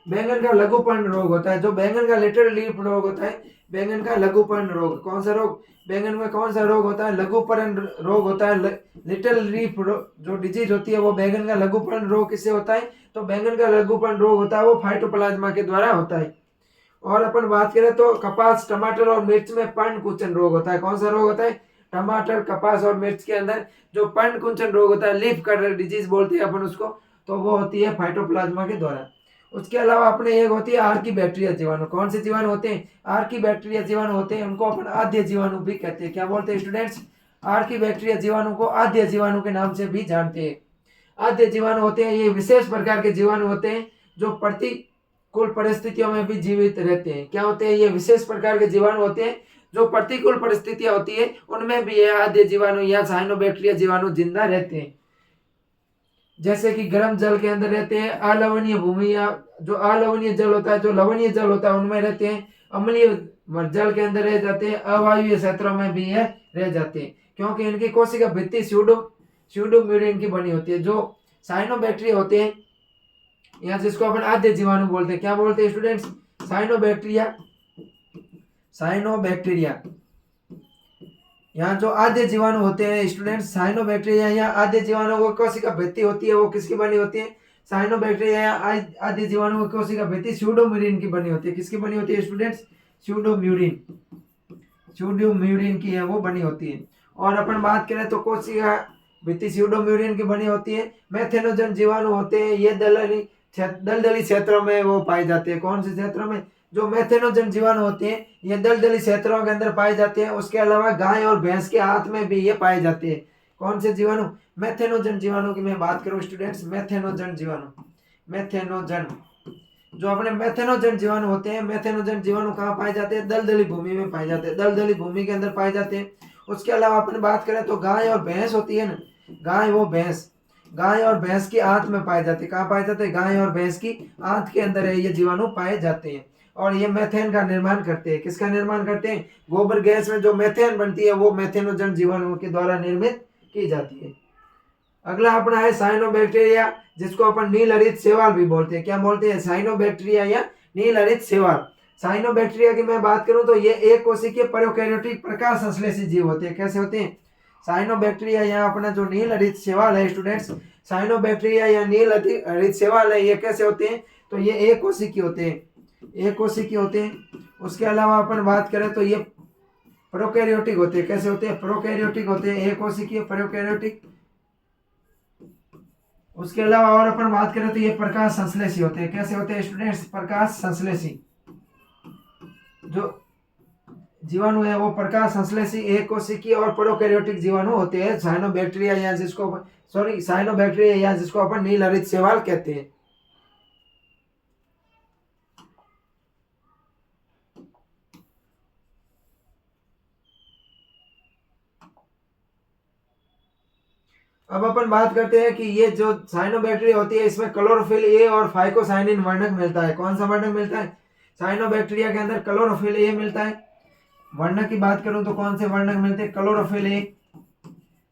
Speaker 1: बैंगन का लघुपर्ण रोग होता है। जो बैंगन का लिटिल लीफ रोग होता है, बैंगन का लघुपर्ण रोग। कौन सा रोग? बैंगन में कौन सा रोग होता है? लघुपर्ण रोग होता है। लिटिल लीफ जो डिजीज होती है वो बैंगन का लघुपर्ण रोग किससे होता है? तो बैंगन का लघुपर्ण रोग होता है वो फाइटोप्लाज्मा के द्वारा होता है। और अपन बात करें तो कपास, टमाटर और मिर्च में पर्णकुचन रोग होता है। कौन सा रोग होता है? टमाटर, कपास और मिर्च के अंदर जो पर्ण कुंचन रोग होता है, लीफ कटर डिजीज बोलते हैं अपन उसको, तो वो होती है फाइटोप्लाज्मा के द्वारा। उसके अलावा अपने एक होती है आर्की बैक्टीरिया जीवाणु। कौन से जीवाणु होते हैं? आर्की बैक्टीरिया जीवाणु होते हैं, उनको अपन आद्य जीवाणु भी कहते हैं। क्या बोलते हैं स्टूडेंट्स? आर्की बैक्टीरिया जीवाणु को आद्य जीवाणु के नाम से भी जानते हैं। आद्य जीवाणु होते हैं, ये विशेष प्रकार के जीवाणु होते हैं जो प्रतिकूल परिस्थितियों में भी जीवित रहते हैं। क्या होते हैं? ये विशेष प्रकार के जीवाणु होते हैं जो प्रतिकूल परिस्थितियां होती है उनमें भी ये आद्य जीवाणु या साइनोबैक्टीरिया जीवाणु जिंदा रहते हैं। जैसे कि गर्म जल के अंदर रहते हैं, अलवणीय भूमि या जो अलवणीय जल होता है, जो लवणीय जल होता है उनमें रहते हैं, अम्लीय जल के अंदर रह जाते हैं, अवायुवीय क्षेत्रों में भी ये रह जाते हैं, क्योंकि इनकी कोशिका भित्ति स्यूडोम्यूरिन की बनी होती है। जो साइनोबैक्टीरिया होते हैं या जिसको अपन आद्य जीवाणु बोलते हैं, क्या बोलते हैं स्टूडेंट्स? साइनोबैक्टीरिया। यहाँ जो आद्य जीवाणु होते हैं स्टूडेंट्स, साइनोबैक्टीरिया या आद्य जीवाणु को कोशिका भित्ति होती है, वो किसकी बनी होती है? साइनोबैक्टीरिया या आद्य जीवाणु को कोशिका भित्ति स्यूडोम्यूरिन की बनी होती है। किसकी बनी होती है स्टूडेंट्स? स्यूडोम्यूरिन की है वो बनी होती है। और अपन बात करें तो कोशिका भित्ति स्यूडोम्यूरिन की बनी होती है। मेथेनोजन जीवाणु होते हैं, ये दलदली क्षेत्रों में वो पाए जाते हैं। कौन से क्षेत्रों में? जो मेथेनोजन जीवाणु होते हैं ये दलदली क्षेत्रों के अंदर पाए जाते हैं। उसके अलावा गाय और भैंस के हाथ में भी ये पाए जाते हैं। कौन से जीवाणु? मेथेनोजन जीवाणु की मैं बात करूं स्टूडेंट्स, मेथेनोजन जो अपने मेथेनोजन जीवाणु होते हैं, मेथेनोजन जीवाणु कहाँ पाए जाते हैं? दलदली भूमि में पाए जाते हैं, दलदली भूमि के अंदर पाए जाते हैं। उसके अलावा अपन बात करें तो गाय और भैंस होती है ना, गाय और भैंस की आंत में पाए जाते हैं। कहाँ पाए जाते हैं? गाय और भैंस की आंत के अंदर ये जीवाणु पाए जाते हैं और ये मेथेन का निर्माण करते हैं। किसका निर्माण करते हैं? गोबर गैस में जो मेथेन बनती है वो मेथेनोजन जीवाणुओं के द्वारा निर्मित की जाती है। अगला अपना है साइनोबैक्टीरिया, जिसको अपन नील हरित शैवाल भी बोलते हैं। क्या बोलते हैं? साइनोबैक्टीरिया या नील हरित शैवाल। साइनोबैक्टीरिया की मैं बात करूं तो ये एक कोशिकीय प्रोकैरियोटिक प्रकाश संश्लेषी जीव होते हैं। कैसे होते हैं साइनोबैक्टीरिया? यहाँ अपना जो नील हरित शैवाल है स्टूडेंट्स, साइनोबैक्टीरिया या नील हरित शैवाल है, ये कैसे होते हैं? तो ये एक कोशिकीय होते हैं, उसके अलावा अपन बात करें तो ये प्रोकैरियोटिक होते हैं। कैसे होते हैं? प्रोकैरियोटिक होते हैं, एक कोशिकीय प्रोकैरियोटिक। उसके अलावा और अपन बात करें तो ये प्रकाश संश्लेषी होते हैं। कैसे होते हैं स्टूडेंट्स? प्रकाश संश्लेषी। जो जीवाणु है वो प्रकाश संश्लेषी, एक कोशिकीय और प्रोकैरियोटिक जीवाणु होते हैं। साइनोबैक्टीरिया या जिसको अपन नील हरित शैवाल कहते हैं। अब अपन बात करते हैं कि ये जो साइनोबैक्टीरिया होती है इसमें क्लोरोफिल ए और फाइकोसाइनिन वर्णक मिलता है। कौन सा वर्णक मिलता है? साइनोबैक्टीरिया के अंदर क्लोरोफिल ए मिलता है। वर्णक की बात करूं तो कौन से वर्णक मिलते हैं? Chlorophyll A.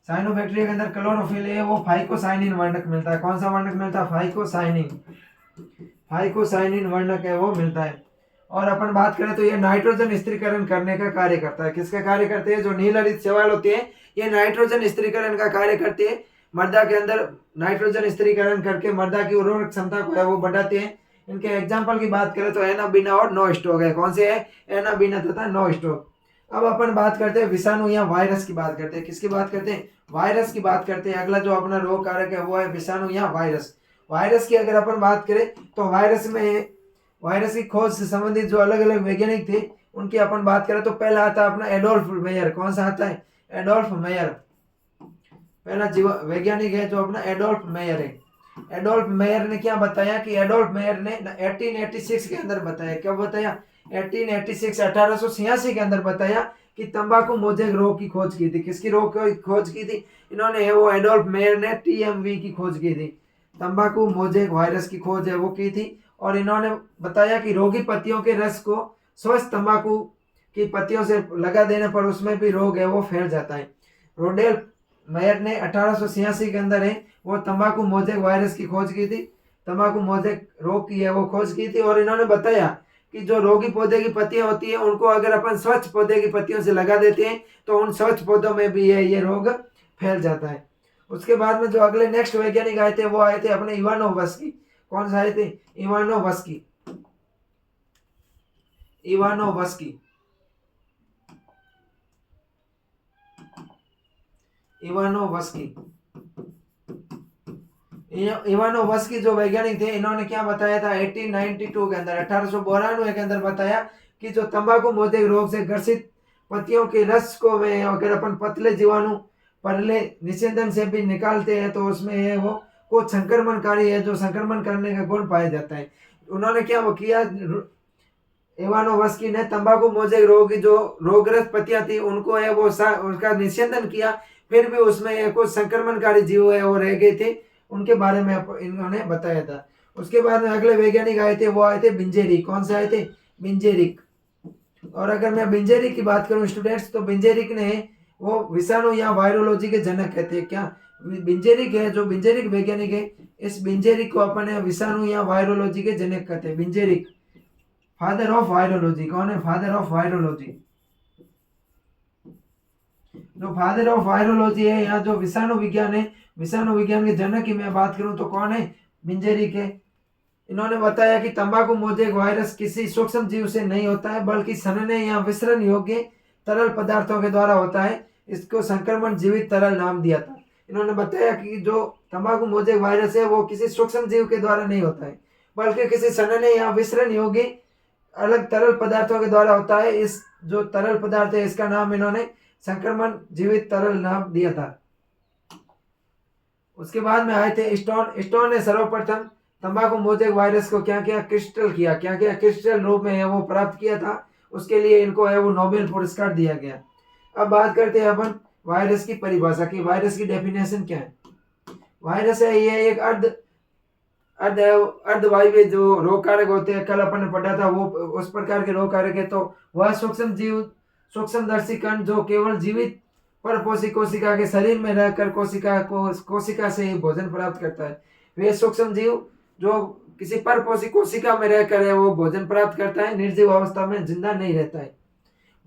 Speaker 1: साइनोबैक्टीरिया के अंदर क्लोरोफिल ए वो फाइकोसाइनिन वर्णक मिलता है। कौन सा वर्णक मिलता है? फाइकोसाइनिन वर्णक है वो मिलता है। और अपन बात करें तो ये नाइट्रोजन स्थिरीकरण करने का कार्य करता है। किसका कार्य करते हैं? जो नील हरित शैवाल होते हैं ये नाइट्रोजन स्थिरीकरण का कार्य करते हैं। मृदा के अंदर नाइट्रोजन स्थिरीकरण करके मृदा की उर्वरक क्षमता को है वो बढ़ाते हैं। इनके एग्जाम्पल की बात करें तो एनाबीना और नोस्टोक है। कौन से है? एनाबीना तथा नोस्टोक। अब अपन बात करते हैं विषाणु या वायरस की बात करते हैं। किसकी बात करते हैं? वायरस की बात करते हैं। अगला जो अपना रोग कारक है वो है विषाणु या वायरस। वायरस की अगर अपन बात करें तो वायरस की खोज से संबंधित जो अलग अलग वैज्ञानिक थे उनकी अपन बात करें तो पहला आता है अपना एडोल्फ मेयर। कौन सा आता है? Adolf mayor. पहला वैज्ञानिक है जो अपना एडोल्फ मेयर है। एडोल्फ मेयर ने क्या बताया कि एडोल्फ मेयर ने 1886 के अंदर बताया। क्या बताया? 1886 के अंदर बताया कि तंबाकू मोजेक रोग की खोज की थी। किसकी रोग की खोज की थी? इन्होंने वो एडोल्फ मेयर ने टीएमवी की खोज की थी। तंबाकू मोजेक वायरस की खोज है वो की थी और इन्होंने बताया कि रोगी पत्तियों के रस को स्वस्थ तंबाकू की पत्तियों से लगा देने पर उसमें भी रोग है वो फैल जाता है। रोडेल्फ मेयर ने 1886 के अंदर है वो तंबाकू मोजेक वायरस की खोज की थी, तंबाकू मोजेक रोग की है वो खोज की थी। और इन्होंने बताया कि जो रोगी पौधे की पत्तियां होती है उनको अगर अपन स्वच्छ पौधे की पत्तियों से लगा देते हैं तो उन स्वच्छ पौधों में भी ये रोग फैल जाता है। उसके बाद में जो अगले नेक्स्ट वैज्ञानिक आए थे वो आए थे अपने इवानोवस्की। कौन सा आए थे? इवानोवस्की। इवानोवस्की। इवानोवस्की जो वैज्ञानिक थे, इन्होंने क्या बताया था 1892 के अंदर, 1892 के अंदर बताया कि जो तंबाकू मोजेक रोग से ग्रसित पत्तियों के रस को वे अगर अपन पतले जीवाणु परले निषेधन से भी निकालते हैं तो उसमें है वो कुछ संक्रमणकारी है, जो संक्रमण करने का गुण पाया जाता है। उन्होंने क्या वो किया, इवानोवस्की ने तंबाकू मोजेक रोग की जो रोगग्रस्त पत्तियां थी उनको है वो उसका निषेधन किया, फिर भी उसमें कुछ संक्रमणकारी जीव है वो रह गए थे, उनके बारे में इन्होंने बताया था। उसके बाद में अगले वैज्ञानिक आए थे, वो आए थे बिंजेरिक। कौन से आए थे? बिंजेरिक। और अगर मैं बिंजेरिक की बात करूं स्टूडेंट्स, तो बिंजेरिक ने वो विषाणु या वायरोलॉजी के जनक कहते हैं। क्या बिंजेरिक है, जो बिंजेरिक वैज्ञानिक है, इस बिंजेरिक को अपन विषाणु या वायरोलॉजी के जनक कहते हैं। बिंजेरिक फादर ऑफ वायरोलॉजी। कौन है फादर ऑफ वायरोलॉजी? जो फादर ऑफ वायरोलॉजी है या जो विषाणु विज्ञान है, विषाणु विज्ञान के जनक की मैं बात करूं तो कौन है? बिंजेरिक है। इन्होंने बताया कि तंबाकू मोजेक वायरस किसी सूक्ष्म जीव से नहीं होता है, बल्कि सनने या विसरण योग्य तरल पदार्थों के द्वारा होता है। इसको संक्रमण जीवित तरल नाम दिया था। इन्होंने बताया कि जो तंबाकू मोजेक वायरस है वो किसी सूक्ष्म जीव के द्वारा नहीं होता है, बल्कि किसी सनने या विसरण योग्य अलग तरल पदार्थों के द्वारा होता है। इस जो तरल पदार्थ है इसका नाम इन्होंने संक्रमण जीवित तरल नाम दिया था। उसके बाद में आए थे स्टोन ने सर्वप्रथम तंबाकू मोजेक वायरस को क्या किया? क्रिस्टल किया। क्या किया? क्रिस्टल रूप में है वो प्राप्त किया था। उसके लिए इनको है वो नोबेल पुरस्कार दिया गया। अब बात करते हैं अपन वायरस की परिभाषा की। वायरस की डेफिनेशन क्या है? वायरस है ये एक अर्धवायवीय जो रोग कारक होते हैं, कल अपन ने पढ़ा था वो उस प्रकार के रोग कारक है। तो वह सूक्ष्म जीव, सूक्ष्मदर्शी कण जो केवल जीवित परपोषी कोशिका के शरीर में रहकर कोशिका से ही भोजन प्राप्त करता है। वे सूक्ष्म जीव जो किसी परपोषी कोशिका में रहकर है वो भोजन प्राप्त करता है, निर्जीव अवस्था में जिंदा नहीं रहता है,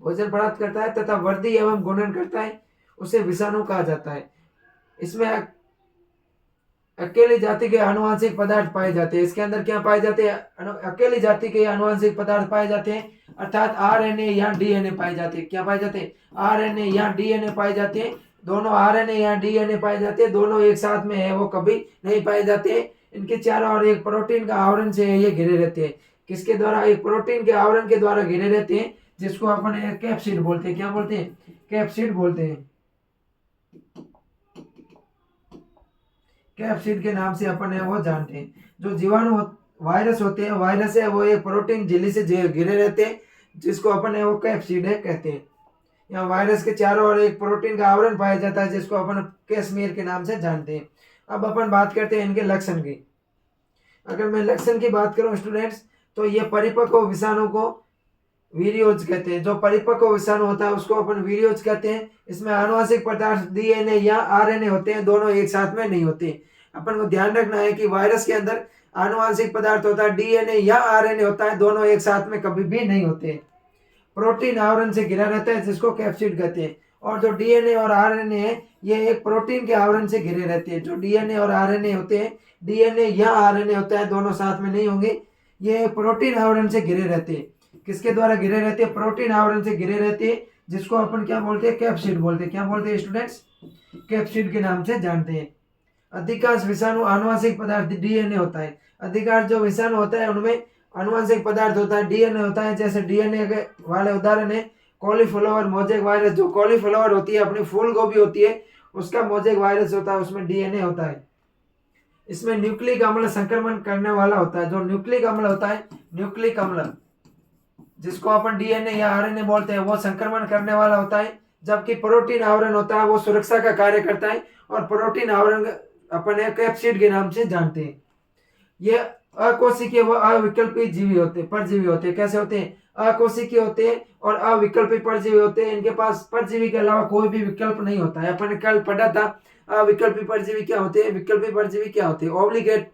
Speaker 1: भोजन प्राप्त करता है तथा वृद्धि एवं गुणन करता है, उसे विषाणु कहा जाता है। इसमें अकेली जाति के आनुवंशिक पदार्थ पाए जाते हैं। इसके अंदर क्या पाए जाते हैं? अकेली जाति के आनुवंशिक पदार्थ पाए जाते हैं, अर्थात आरएनए या डीएनए पाए जाते हैं। क्या पाए जाते हैं? आरएनए या डीएनए पाए जाते हैं। दोनों आरएनए या डीएनए पाए जाते हैं, दोनों एक साथ में है वो कभी नहीं पाए जाते हैं। इनके चारों ओर एक प्रोटीन का आवरण से ये घिरे रहते हैं। किसके द्वारा? एक प्रोटीन के आवरण के द्वारा घिरे रहते हैं, जिसको अपन कैप्सिड बोलते हैं। क्या बोलते हैं? कैप्सिड बोलते हैं। कैप्सिड के नाम से अपन है वो जानते हैं। जो जीवाणु वायरस होते हैं, वायरस है वो एक प्रोटीन झिल्ली से घिरे रहते हैं, जिसको अपन है वो कैप्सिड है कहते हैं। या वायरस के चारों ओर एक प्रोटीन का आवरण पाया जाता है, जिसको अपन कैसमेयर के नाम से जानते हैं। अब अपन बात करते हैं इनके लक्षण की। अगर मैं लक्षण की बात करूं स्टूडेंट्स, तो ये परिपक्व विषाणु को वीरियोज कहते हैं। जो परिपक्व विषाणु होता है उसको अपन वीरियोज कहते हैं। इसमें आनुवंशिक पदार्थ डीएनए या आरएनए होते हैं, दोनों एक साथ में नहीं होते। अपन को ध्यान रखना है कि वायरस के अंदर आनुवंशिक पदार्थ होता है, डीएनए या आरएनए होता है, दोनों एक साथ में कभी भी नहीं होते। प्रोटीन आवरण से घिरा रहता है, जिसको कैप्सिड कहते हैं। और जो डीएनए और आरएनए है ये एक प्रोटीन के आवरण से घिरे रहते हैं। जो डीएनए और आरएनए होते हैं, डीएनए या आरएनए होता है, दोनों साथ में नहीं होंगे, ये प्रोटीन आवरण से घिरे रहते हैं। किसके द्वारा घिरे रहते हैं? प्रोटीन आवरण से घिरे रहते हैं, जिसको अपन क्या बोलते हैं? कैप्सिड बोलते हैं। क्या बोलते हैं स्टूडेंट्स? कैप्सिड के नाम से जानते हैं। अधिकांश विषाणु आनुवंशिक पदार्थ डीएनए होता है। अधिकांश जो विषाणु होता है उनमें आनुवंशिक पदार्थ होता है, डीएनए होता है। जैसे डीएनए के वाले उदाहरण है कॉलीफ्लावर मोजेक वायरस। जो कॉलीफ्लावर होती है, अपनी फूल गोभी होती है, उसका मोजेक वायरस होता है, उसमें डीएनए होता है। इसमें न्यूक्लिक अम्ल संक्रमण करने वाला होता है। जो न्यूक्लिक अम्ल होता है, न्यूक्लिक अम्ल जिसको अपन डीएनए या आरएनए बोलते हैं, वो संक्रमण करने वाला होता है। जबकि प्रोटीन आवरण होता है वो सुरक्षा का कार्य करता है। और प्रोटीन आवरण अपन कैप्सिड के नाम से जानते हैं। ये अकोशिकीय व अविकल्पी जीवी होते हैं, परजीवी होते हैं। कैसे होते हैं? अकोशिकीय होते हैं और अविकल्पी परजीवी होते हैं। इनके पास परजीवी के अलावा कोई भी विकल्प नहीं होता है। अपन ने कल पढ़ा था अविकल्पी परजीवी क्या होते हैं, विकल्पी परजीवी क्या होते हैं। ऑब्लिगेट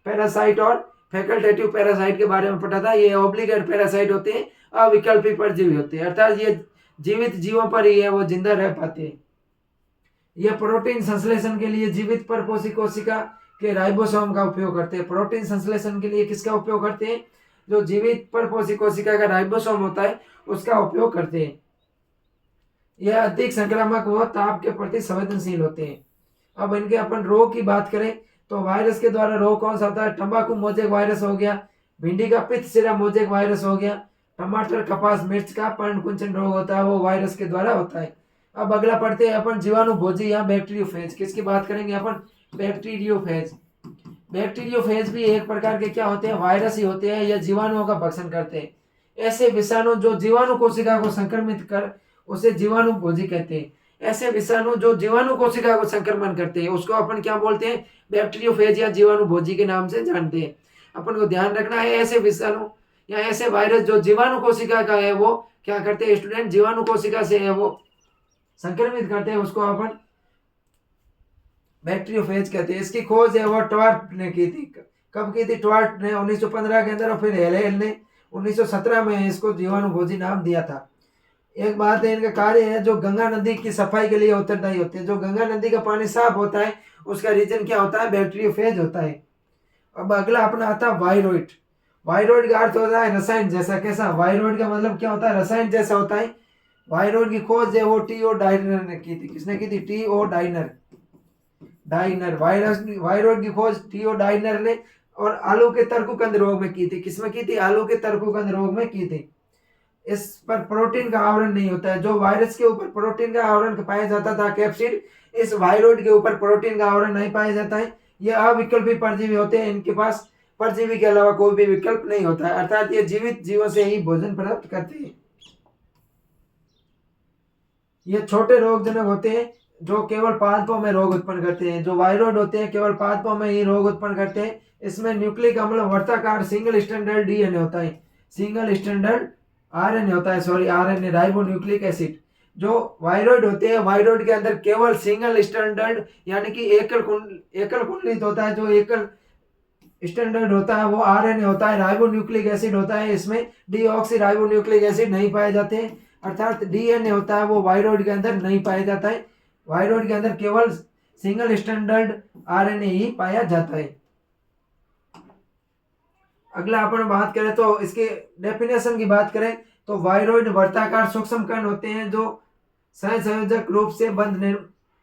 Speaker 1: पैरासाइट और फैकल्टेटिव पैरासाइट के बारे में पढ़ा था। ये ऑब्लिगेट पैरासाइट होते हैं, अविकल्पी परजीवी होते हैं, अर्थात ये जीवित जीवों पर ही है वो जिंदा रह पाते हैं। ये प्रोटीन संश्लेषण के लिए जीवित परपोषी कोशिका के राइबोसोम का उपयोग करते हैं। प्रोटीन संश्लेषण के लिए किसका उपयोग करते हैं? जो जीवित परपोषी कोशिका का राइबोसोम होता है उसका उपयोग करते हैं। यह अधिक संक्रामक व ताप के प्रति संवेदनशील होते हैं। अब इनके अपन रोग की बात करें तो वायरस के द्वारा रोग कौन सा होता है? तंबाकू मोजेक वायरस हो गया, भिंडी का पित्त सिरा मोजेक वायरस हो गया, टमाटर कपास मिर्च का पर्णकुंचन रोग होता है वो वायरस के द्वारा होता है। अब अगला पढ़ते हैं अपन जीवाणु भोजी या बैक्टीरियोफेज। किसकी बात करेंगे अपन? बैक्टीरियोफेज। बैक्टीरियोफेज भी एक प्रकार के क्या होते हैं? वायरस ही होते हैं या जीवाणुओं का भक्षण करते हैं। ऐसे विषाणु जो जीवाणु कोशिका को संक्रमित कर उसे जीवाणु भोजी कहते हैं। ऐसे विषाणु जो जीवाणु कोशिका को संक्रमण करते हैं उसको अपन क्या बोलते हैं? बैक्टीरियोफेज या जीवाणु भोजी के नाम से जानते हैं। अपन को ध्यान रखना है ऐसे विषाणु या ऐसे वायरस जो जीवाणु कोशिका का है वो क्या करते हैं स्टूडेंट? जीवाणु कोशिका से है वो संक्रमित करते हैं, उसको अपन बैक्टीरियोफेज कहते हैं। इसकी खोज है वो ट्वार्ट ने की थी। कब की थी? ट्वार्ट ने 1915 के अंदर और फिर हेलेल ने 1917 में इसको जीवाणु भोजी नाम दिया था। एक बात है इनका कार्य है जो गंगा नदी की सफाई के लिए उत्तरदायी होते हैं। जो गंगा नदी का पानी साफ होता है उसका रीजन क्या होता है? बैक्टीरियोफेज होता है। अब अगला अपना आता है वायरोइड। वायरोइड का अर्थ होता है रसायन जैसा। कैसा? वायरोइड का मतलब क्या होता है? रसायन जैसा होता है। वायरोइड की खोज है वो टी ओ डाइनर ने की थी। किसने की थी? T O dinar. वायरोइड की खोज टी ओ डाइनर ने और आलू के तर्कुकंद रोग में की थी। किसमें की थी? आलू के तर्कुकंद रोग में की थी। इस पर प्रोटीन का आवरण नहीं होता है। जो वायरस के ऊपर प्रोटीन का आवरण पाया जाता था कैप्सिड, इस वायरोइड के ऊपर प्रोटीन का आवरण नहीं पाया जाता है। ये अविकल्पी परजीवी होते हैं। इनके पास परजीवी के अलावा कोई भी विकल्प नहीं होता है, अर्थात ये जीवित जीवों से ही भोजन प्राप्त करते हैं। ये छोटे रोगजनक होते हैं जो केवल पादपों में रोग उत्पन्न करते हैं। जो वायरोइड होते हैं केवल पादपों में ही रोग उत्पन्न करते हैं। इसमें न्यूक्लिक अम्ल वर्ताकार सिंगल स्टैंडर्ड डीएनए होता है, सिंगल स्टैंडर्ड आरएनए होता है, sorry RNA ribo nucleic acid. जो वायरोइड होते हैं वायरोइड के अंदर केवल सिंगल स्टैंडर्ड यानी कि एकल कुंडलित होता है। जो एकल स्टैंडर्ड होता है वो आरएनए होता है, राइबो न्यूक्लिक एसिड होता है। इसमें डीऑक्सी राइबो न्यूक्लिक एसिड नहीं पाए जाते हैं, अर्थात डीएनए होता है वो वायरोइड के अंदर नहीं पाया जाता है। वायरोइड के अंदर केवल सिंगल स्टैंडर्ड आरएनए ही पाया जाता है। अगला अपन बात करें तो इसके डेफिनेशन की बात करें तो वायरोइड वर्ताकार सूक्ष्म कण होते हैं जो सहसंयोजक रूप से बंद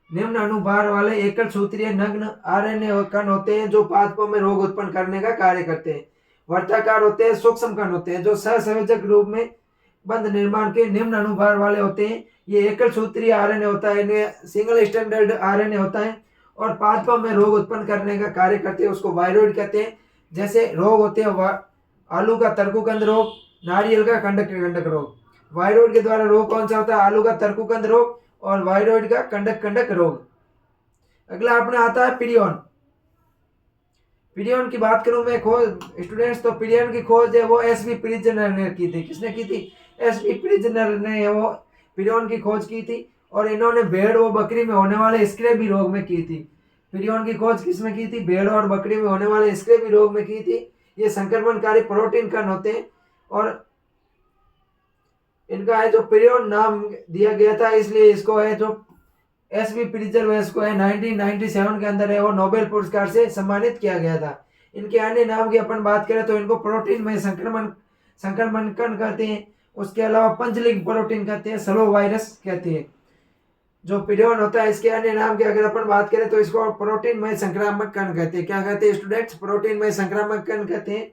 Speaker 1: निम्न अनुभार वाले एकल सूत्रीय नग्न आरएनए कण होते हैं जो पादपों में रोग उत्पन्न करने का कार्य करते हैं। वर्ताकार होते हैं, सूक्ष्म कण होते हैं जो सहसंयोजक रूप में बंध निर्माण के निम्न अनुभार वाले होते हैं। ये एकल सूत्रीय आरएनए होता है, इन्हें सिंगल स्टैंडर्ड आरएनए होता है और पादपों में रोग उत्पन्न करने का कार्य करते हैं, उसको वायरोइड कहते हैं। जैसे रोग होते हैं आलू का तर्कुकंद रोग, नारियल का कंडक कंडक रोग। वायरोइड के द्वारा रोग कौन सा होता है? आलू का तर्कुकंद रोग और वायरोइड का कंडक कंडक रोग। अगला अपना आता है पीरियन। पीरियन की बात करूं मैं खोज स्टूडेंट्स तो पीरियन की खोज है वो एसबी प्रिजनर ने की थी। किसने की थी? एसबी प्रिजनर ने वो पीरियन की खोज की थी और इन्होंने भेड़ व बकरी में होने वाले स्क्रैबी रोग में की थी। पीरियन की खोज किसमें की थी? भेड़ और बकरी में होने वाले स्क्रैबी रोग में की थी। ये संक्रमणकारी प्रोटीन कण होते हैं और इनका है जो पीरियन नाम दिया गया था, इसलिए इसको है जो एसवी प्रिजर्वेस को है 1997 के अंदर है वो नोबेल पुरस्कार से सम्मानित किया गया था। इनके अन्य नाम की अपन बात करें तो इनको प्रोटीन में संक्रमण कहते हैं। उसके अलावा पंचलिंग प्रोटीन कहते हैं, स्लो वायरस कहते हैं। जो पीरियन होता है इसके अन्य नाम की अगर अपन बात करें तो इसको प्रोटीन में संक्रामक कण कहते हैं। क्या कहते हैं स्टूडेंट्स? प्रोटीन में संक्रामक कण कहते हैं।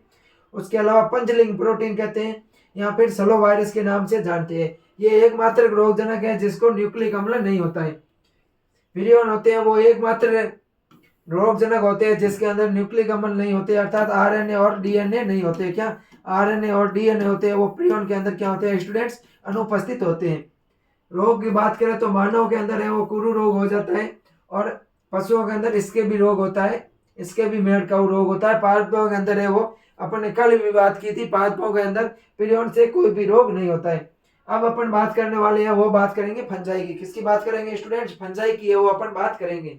Speaker 1: उसके अलावा पंचलिंग प्रोटीन कहते हैं या फिर स्लो वायरस के नाम से जानते हैं। ये एकमात्र रोगजनक है जिसको न्यूक्लिक अम्ल नहीं होता है। पीरियन होते हैं वो एकमात्र रोगजनक होते हैं जिसके अंदर न्यूक्लिक अम्ल नहीं होते, अर्थात आरएनए और डीएनए नहीं होते। क्या आरएनए और डीएनए होते हैं वो पीरियन के अंदर क्या होते हैं स्टूडेंट्स? अनुपस्थित होते हैं। रोग की बात करें तो मानव के अंदर है वो कुरु रोग हो जाता है और पशुओं के अंदर इसके भी रोग होता है, इसके भी मेड का रोग होता है। पादपों के अंदर है वो अपन ने कल भी बात की थी, पादपों के अंदर पीरियन से कोई भी रोग नहीं होता है। अब अपन बात करने वाले हैं वो बात करेंगे फंजाई की। किसकी बात करेंगे स्टूडेंट्स? फंजाई की है वो अपन बात करेंगे।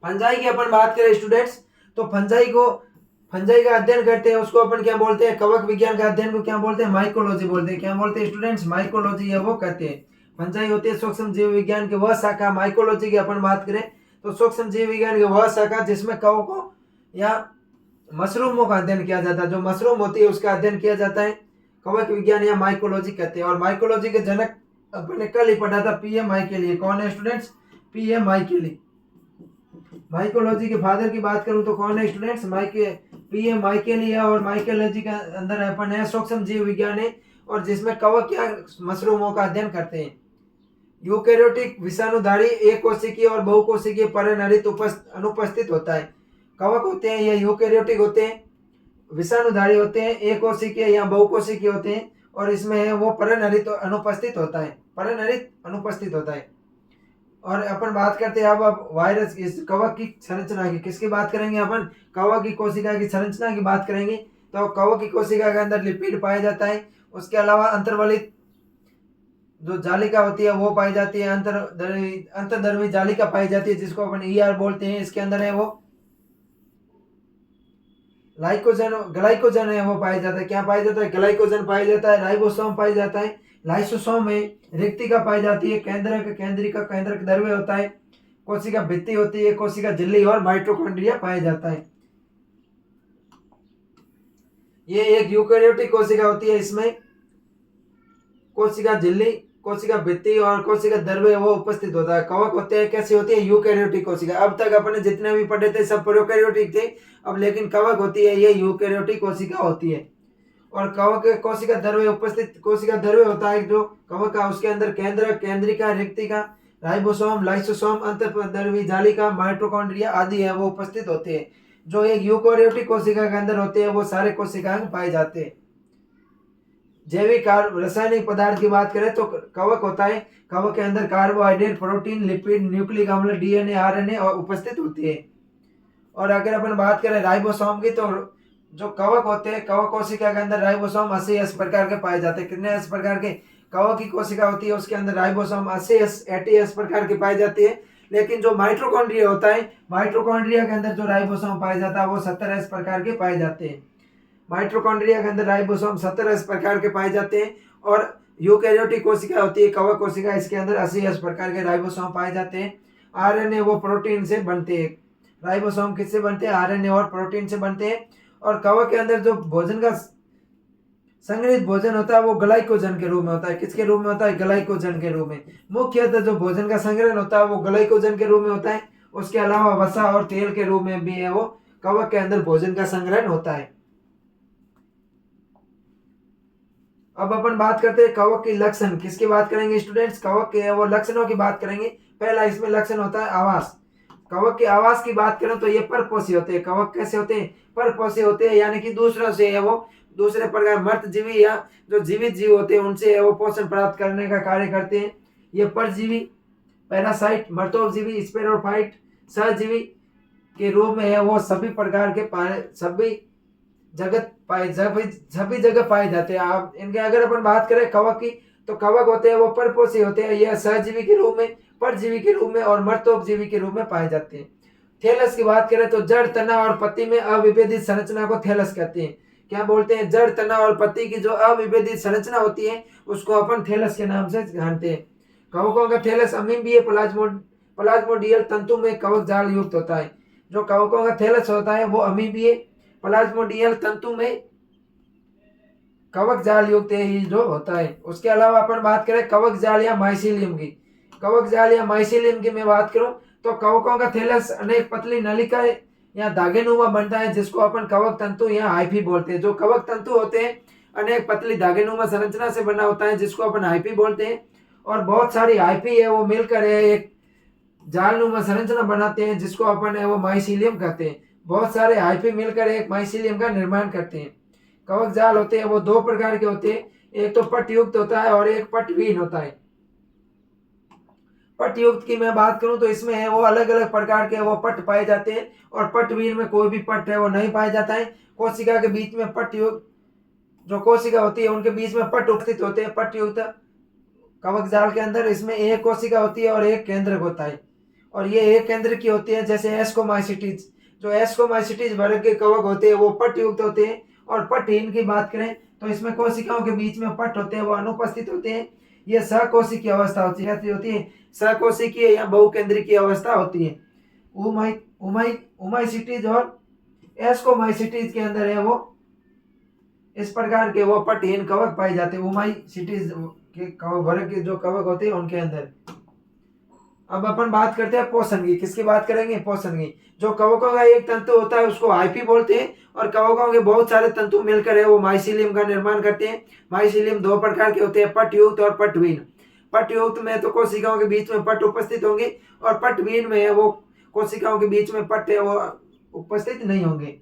Speaker 1: फंजाई की अपन बात करें स्टूडेंट्स तो फंजाई का अध्ययन करते हैं उसको अपन क्या बोलते हैं, कवक विज्ञान का अध्ययन को क्या बोलते हैं, माइकोलॉजी बोलते हैं। क्या बोलते हैं स्टूडेंट्स, माइकोलॉजी है वो कहते हैं। फंजाई होती है सूक्ष्म जीव विज्ञान की वह शाखा। माइकोलॉजी की अपन बात करें तो सूक्ष्म जीव विज्ञान की वह शाखा जिसमें कवकों या मशरूमों का अध्ययन किया जाता है। जो मशरूम होती है उसका अध्ययन किया जाता है, कवक विज्ञान या माइकोलॉजी कहते हैं। और माइकोलॉजी के जनक अपने कल ही पढ़ा था, पीए माइकेली। कौन है स्टूडेंट्स, पीए माइकेली। माइकोलॉजी के फादर की बात करूं तो कौन है स्टूडेंट्स, पीए माइकेली है। और माइकोलॉजी के अंदर अपन है सूक्ष्म जीव विज्ञान है, और जिसमें कवक या मशरूमों का अध्ययन करते हैं। यूकेरियोटिक विषाणुधारी एक कोशिकीय और बहुकोशिकीय पर्णहरित अनुपस्थित होता है। कवक होते हैं ये यूकेरियोटिक होते हैं, विषाणुधारी होते हैं, एक कोशिकीय या बहुकोशिकीय होते हैं, और इसमें वो पर्णहरित अनुपस्थित होता है, पर्णहरित अनुपस्थित होता है। और अपन बात करते हैं अब वायरस इस कवक की संरचना की। किसकी बात करेंगे अपन, कवक की कोशिका की संरचना की बात करेंगे। तो कवक की कोशिका के अंदर लिपिड पाया जाता है। उसके अलावा अंतर्वलित जो जालिका होती है वो पाई जाती है, अंतर्द्रवी जालिका पाई जाती है जिसको अपन ईआर बोलते हैं। इसके अंदर है वो ग्लाइकोजन है वो पाया जाता है। क्या पाया जाता है, ग्लाइकोजन पाया जाता है। राइबोसोम पाया जाता है, लाइसोसोम में रिक्तिका पाई जाती है, केंद्रक द्रव्य होता है, कोशिका भित्ति होती है, कोशिका झिल्ली और माइटोकॉन्ड्रिया पाया जाता है। ये एक यूकेरियोटिक कोशिका होती है। इसमें कोशिका झिल्ली, कोशिका भित्ति और कोशिका द्रव्य वो उपस्थित होता है। कवक होते हैं कैसी होती है, यूकेरियोटिक कोशिका। अब तक अपने जितने भी पढ़े थे सब प्रोकैरियोटिक थे, अब लेकिन कवक होती है ये यूकेरियोटिक कोशिका होती है। और कवक कोशिका द्रव्य उपस्थित, कोशिका द्रव्य होता है जो कवक का, उसके अंदर केंद्रिका, रिक्तिका, राइबोसोम, लाइसोसोम, अंतर्द्रवी जालिका, माइटोकॉन्ड्रिया आदि है वो उपस्थित होते हैं। जो एक यूकेरियोटिक कोशिका के अंदर होते हैं वो सारे कोशिकाएं पाए जाते हैं। जैविक रासायनिक पदार्थ की बात करें तो कवक होता है, कवक के अंदर कार्बोहाइड्रेट, प्रोटीन, लिपिड, न्यूक्लिक अम्ल, डीएनए, आरएनए और उपस्थित होती है। और अगर अपन बात करें राइबोसोम की तो जो कवक होते हैं, कवक कोशिका के अंदर राइबोसोम 80 प्रकार के पाए जाते हैं। कितने प्रकार के, कवक की कोशिका होती है उसके अंदर राइबोसोम 80 प्रकार के पाए जाते हैं। लेकिन जो माइटोकॉन्ड्रिया होता है, माइटोकॉन्ड्रिया के अंदर जो राइबोसोम पाए जाता है वो 70 प्रकार के पाए जाते हैं। माइटोकॉन्ड्रिया के अंदर राइबोसोम 70 प्रकार के पाए जाते हैं। और यूकेरियोटिक कोशिका होती है कवक कोशिका, इसके अंदर 80 प्रकार के राइबोसोम पाए जाते हैं। आरएनए वो प्रोटीन से बनते हैं। राइबोसोम किससे बनते हैं, आरएनए और प्रोटीन से बनते हैं। और कवक के अंदर जो भोजन का संग्रहित भोजन होता है वो ग्लाइकोजन के रूप में होता है। किसके रूप में होता है, ग्लाइकोजन के रूप में। मुख्यतः जो भोजन का संग्रहण होता है वो ग्लाइकोजन के रूप में होता है। उसके अलावा वसा और तेल के रूप में भी है वो कवक के अंदर भोजन का संग्रहण होता है। अब अपन बात करते हैं कवक के लक्षण। किसकी बात करेंगे स्टूडेंट्स, कवक के वो लक्षणों की बात करेंगे। पहला इसमें लक्षण होता है आवास। कवक के आवास की बात करें तो ये परपोषी होते हैं। कवक कैसे होते हैं, परपोषी होते हैं, यानी कि दूसरों से है वो दूसरे प्रकार मृत जीवी या जो जीवित जीव होते हैं उनसे वो पोषण प्राप्त करने का कार्य करते हैं। ये परजीवी, पैरासाइट, मर्तोपजीवी, स्पेरोफाइट, सहजीवी के रूप में है वो सभी प्रकार के सभी जगह पाए जाते हैं। आप इनके अगर अपन बात करें कवक की तो कवक होते हैं वो परपोषी होते हैं, यह सहजीवी के रूप में, परजीवी के रूप में और मर्तोपजीवी के रूप में पाए जाते हैं। थैलस की बात करें तो जड़, तना और पत्ती में अविभेदित संरचना को थैलस कहते हैं। क्या बोलते हैं, जड़, तना और पत्ती की जो अविभेदित संरचना होती है उसको अपन थैलस के नाम से जानते हैं। कवकों का थैलस अमीबीय प्लाज्मोडियल तंतु में कवक जाल युक्त होता है। जो कवकों का थैलस होता है वो अमीबीय प्लाज्मोडियल तंतु में कवक जाल युक्त ही जो होता है। उसके अलावा अपन बात करें कवक जाल या माइसीलियम की, कवक जाल या माइसीलियम की मैं बात करूं तो कवकों का थैलस अनेक पतली नलिकाएं या धागेनुमा बनता है जिसको अपन कवक तंतु या हाइफी बोलते हैं। जो कवक तंतु होते हैं अनेक पतली धागेनुमा संरचना से बना होता है जिसको अपन हाइफी बोलते हैं। और बहुत सारी हाइफी है वो मिलकर एक जालनुमा संरचना बनाते हैं जिसको अपन है वो माइसीलियम कहते हैं। बहुत सारे हाइफी मिलकर एक माइसीलियम का निर्माण करते हैं। कवक जाल होते हैं वो दो प्रकार के होते हैं, एक तो पटयुक्त होता है और एक पटविहीन होता है। पटयुक्त की मैं बात करूं तो इसमें है वो अलग अलग प्रकार के वो पट पाए जाते हैं और पटविहीन में कोई भी पट है वो नहीं पाया जाता है। कोशिका के बीच में पटयुक्त जो कोशिका होती है उनके बीच में पट उपस्थित होते हैं। पटयुक्त कवक जाल के अंदर इसमें एक कोशिका होती है और एक केंद्रक होता है। और ये एक केंद्र की होती है जैसे एस्कोमाइसिटीज, जो एस्कोमाइसिटीज वर्ग के कवक होते हैं वो पट युक्त होते हैं, और पटहीन की बात करें तो इसमें कोशिकाओं के बीच में पट होते हैं वो अनुपस्थित होते हैं। ये सकोशिकीय अवस्था होती है, होती है सकोशिकीय या बहुकेंद्रीय अवस्था होती है। उमाइसिटीज और एस्कोमाइसिटीज के अंदर है वो इस प्रकार के वो पटहीन कवक पाए जाते हैं, उमाइसिटीज के वर्ग के जो कवक होते हैं उनके अंदर। अब अपन बात करते हैं पोषण की। किसकी बात करेंगे? पोषण की। जो कवकों का एक तंतु होता है उसको हाइफी बोलते हैं, और कवकों के बहुत सारे तंतु मिलकर है वो माइसीलियम का निर्माण करते हैं। माइसीलियम दो प्रकार के होते हैं, पटयुक्त और पटवीन। पटयुक्त में तो कोशिकाओं के बीच में पट उपस्थित होंगे, और पटवीन में है वो कोशिकाओं के बीच में पट है वो उपस्थित नहीं होंगे।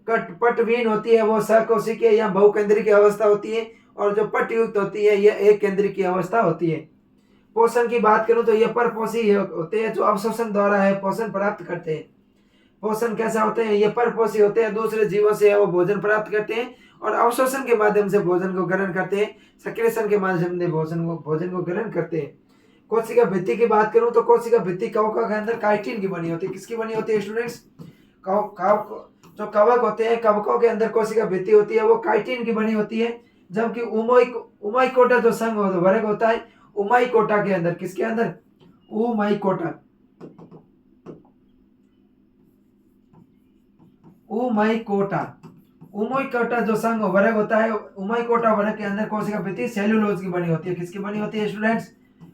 Speaker 1: पटवीन होती है वो सकोशिकीय या बहुकेंद्रीय अवस्था होती है, और जो पटयुक्त होती है यह एक केंद्रीय अवस्था होती है। पोषण की बात करूं तो ये परपोषी होते हैं जो अवशोषण द्वारा है पोषण प्राप्त करते हैं। पोषण कैसा होते हैं? ये परपोषी होते हैं, दूसरे जीवों से वो भोजन प्राप्त करते हैं और अवशोषण के माध्यम से भोजन को ग्रहण करते हैं, सक्रेशन के माध्यम से भोजन को ग्रहण करते हैं। कोशिका भित्ति की बात करूं तो कोशिका भित्ति कवकों के अंदर काइटिन की बनी होती है। किसकी बनी होती है स्टूडेंट्स? जो कवक होते हैं कवकों के अंदर कोशिका भित्ति होती है वो काइटिन की बनी होती है, जबकि उमाइकोटा जो संघ वर्ग होता है उमाइकोटा के अंदर, किसके अंदर? उमाइकोटा जो संघ वर्ग होता है उमाइकोटा वर्ग के अंदर कोशिका भित्ति सेल्यूलोज की बनी होती है। किसकी बनी होती है स्टूडेंट्स?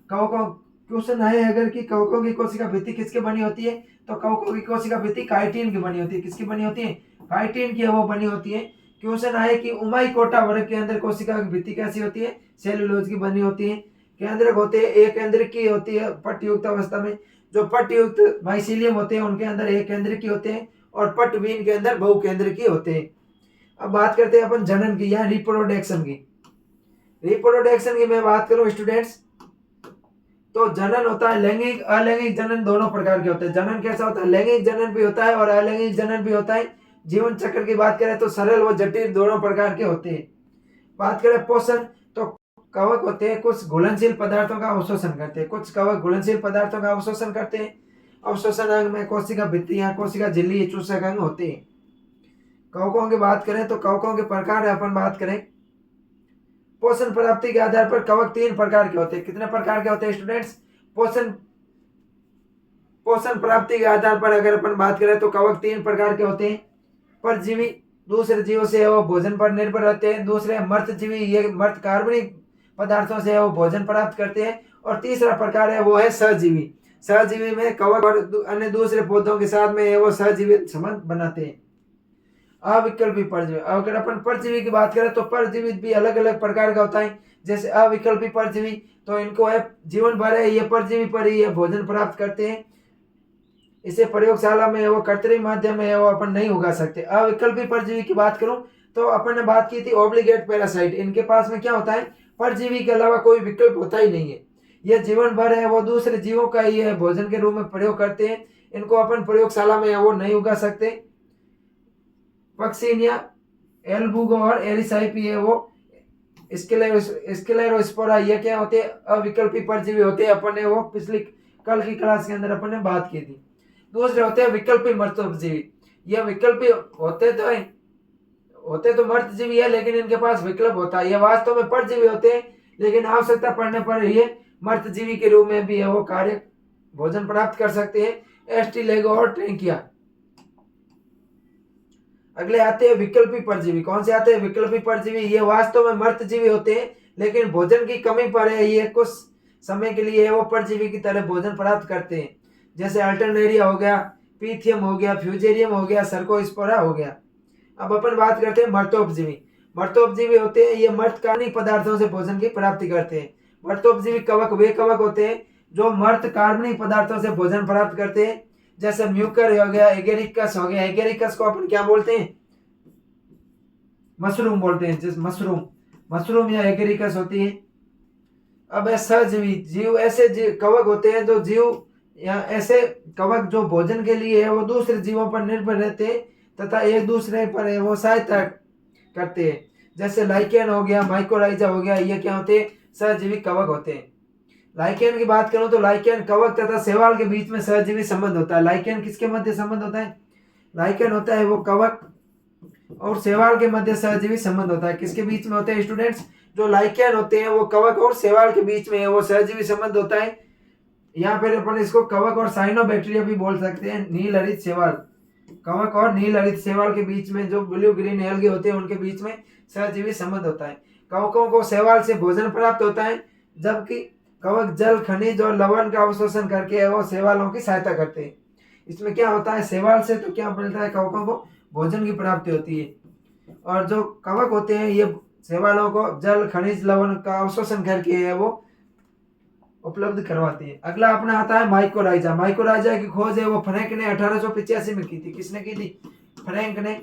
Speaker 1: कवकों क्वेश्चन है अगर कि कवकों की कोशिका भित्ति किसकी बनी होती है, तो कवकों की कोशिका भित्ति काइटिन की बनी होती है। किसकी बनी होती है? काइटिन की वो बनी होती है। क्वेश्चन आए कि उमाइकोटा वर्ग के अंदर कोशिका की भित्ति कैसी होती है? सेल्यूलोज की बनी होती है। केंद्रक होते हैं, एक केंद्रक की होती है पटयुक्त अवस्था में। जो पटयुक्त माइसीलियम होते हैं उनके अंदर एक केंद्रक की होते हैं, और पटवीन के अंदर बहुकेंद्रक की होते हैं। अब बात करते हैं अपन जनन की या रिप्रोडक्शन की। रिप्रोडक्शन की मैं बात करूं स्टूडेंट्स तो जनन होता है लैंगिक अलैंगिक जनन दोनों प्रकार के होते हैं। जनन कैसा होता है? लैंगिक जनन भी होता है और अलैंगिक जनन भी होता है। जीवन चक्र की बात करें तो सरल व जटिल दोनों प्रकार के होते हैं। बात करें पोषण तो कवक होते हैं कुछ घुलनशील पदार्थों का अवशोषण करते हैं, कुछ कवक घुलनशील पदार्थों का अवशोषण करते हैं। अवशोषण अंग में कोशिका भित्ति या कोशिका झिल्ली चूसक अंग होते हैं। कवकों की बात करें तो कवकों के प्रकार अपन बात करें, पोषण प्राप्ति के आधार पर कवक तीन प्रकार के होते हैं। कितने प्रकार के होते हैं स्टूडेंट्स? पोषण प्राप्ति के आधार पर अगर अपन बात करें तो कवक तीन प्रकार के होते हैं। परजीवी, दूसरे जीवों से वो भोजन पर निर्भर रहते हैं। दूसरे मर्तजीवी, ये मर्त कार्बनिक पदार्थों से वो भोजन प्राप्त करते हैं। और तीसरा प्रकार है वो है सहजीवी। सहजीवी में कवक और अन्य दूसरे पौधों के साथ में वो सहजीवी संबंध बनाते हैं। अविकल्पी परजीवी, अगर अपन परजीवी की बात करें तो परजीवी भी अलग अलग प्रकार का होता है। जैसे अविकल्पी परजीवी तो इनको है जीवन भर है ये परजीवी पर ही ये भोजन प्राप्त करते हैं। इसे प्रयोगशाला में वो कृत्रिम माध्यम में वो अपन नहीं उगा सकते। अविकल्पी परजीवी की बात करूं तो अपन ने बात की थी ऑब्लिगेट पैरासाइट। इनके पास में क्या होता है? परजीवी के अलावा कोई विकल्प होता ही नहीं है। ये जीवन भर है वो दूसरे जीवों का ही है भोजन के रूप में प्रयोग करते हैं। इनको अपन प्रयोगशाला में वो नहीं उगा सकते। पक्सीनिया, एल्बुगो और एरिसाइपी है वो स्क्लेरोस्पोरा, ये क्या होते हैं? अविकल्पी परजीवी होते हैं। अपन ने वो पिछली कल की क्लास के अंदर अपन ने बात की थी। दूसरे होते हैं विकल्पी मर्तजीवी। ये विकल्पी होते तो मर्तजीवी है लेकिन इनके पास विकल्प होता है। ये वास्तव में परजीवी होते हैं लेकिन आवश्यकता पड़ने पर ये मर्तजीवी के रूप में भी है वो कार्य भोजन प्राप्त कर सकते हैं। एस्टिलेगो और ट्रेंकिया। अगले आते हैं विकल्पी परजीवी। कौन से आते हैं? विकल्पी परजीवी। ये वास्तव में मर्तजीवी होते हैं लेकिन भोजन की कमी पर है ये कुछ समय के लिए वो परजीवी की तरह भोजन प्राप्त करते हैं। जैसे अल्टरनेरिया हो गया, पीथियम हो गया, फ्यूजेरियम हो गया, सर्कोस्पोरा हो गया। अब अपन बात करते हैं मर्तोपजीवी। मर्तोपजीवी होते हैं ये मर्त कार्बनिक पदार्थों से भोजन की प्राप्ति करते हैं। मर्तोपजीवी कवक वे कवक होते हैं जो मर्त कार्बनिक पदार्थों से भोजन प्राप्त करते हैं। जैसे म्यूकर हो गया, एगेरिकस हो गया। एगेरिकस को अपन क्या बोलते हैं? मशरूम बोलते हैं। जैसे मशरूम या एगेरिकस होती है। अब सहजीवी जीव ऐसे कवक होते हैं जो जीव या ऐसे कवक जो भोजन के लिए है वो दूसरे जीवों पर निर्भर रहते हैं तथा एक दूसरे पर वो सहायता करते हैं। जैसे लाइकेन हो गया, माइकोराइजा हो गया, ये क्या होते हैं? सहजीवी कवक होते हैं। लाइकेन की बात करूं तो लाइकेन कवक तथा शैवाल के बीच में सहजीवी संबंध होता है। लाइकेन किसके मध्य संबंध होता है? लाइकेन होता है वो कवक और शैवाल के मध्य सहजीवी संबंध होता है। किसके बीच में होते हैं स्टूडेंट्स? जो लाइकेन होते हैं वो कवक और शैवाल के बीच में है वो सहजीवी संबंध होता है। या फिर अपन इसको कवक और साइनोबैक्टीरिया भी बोल सकते हैं। नील हरित शैवाल, कवक और नील हरित शैवाल के बीच में जो ब्लू ग्रीन एल्गी होते हैं उनके बीच में सहजीवी संबंध होता है। कवकों को शैवाल से भोजन प्राप्त होता है, जबकि कवक जल, खनिज और लवण का अवशोषण करके वो शैवालों की सहायता करते हैं। इसमें क्या होता है, शैवाल से तो क्या मिलता है, कवकों को भोजन की प्राप्ति होती है, और जो कवक होते हैं ये शैवालों को जल, खनिज, लवण का अवशोषण करके है वो उपलब्ध करवाते हैं। अगला अपना आता है माइकोराइजा। माइकोराइजा की खोज है वो फ्रैंक ने 1885 में की थी। किसने की थी? फ्रैंक ने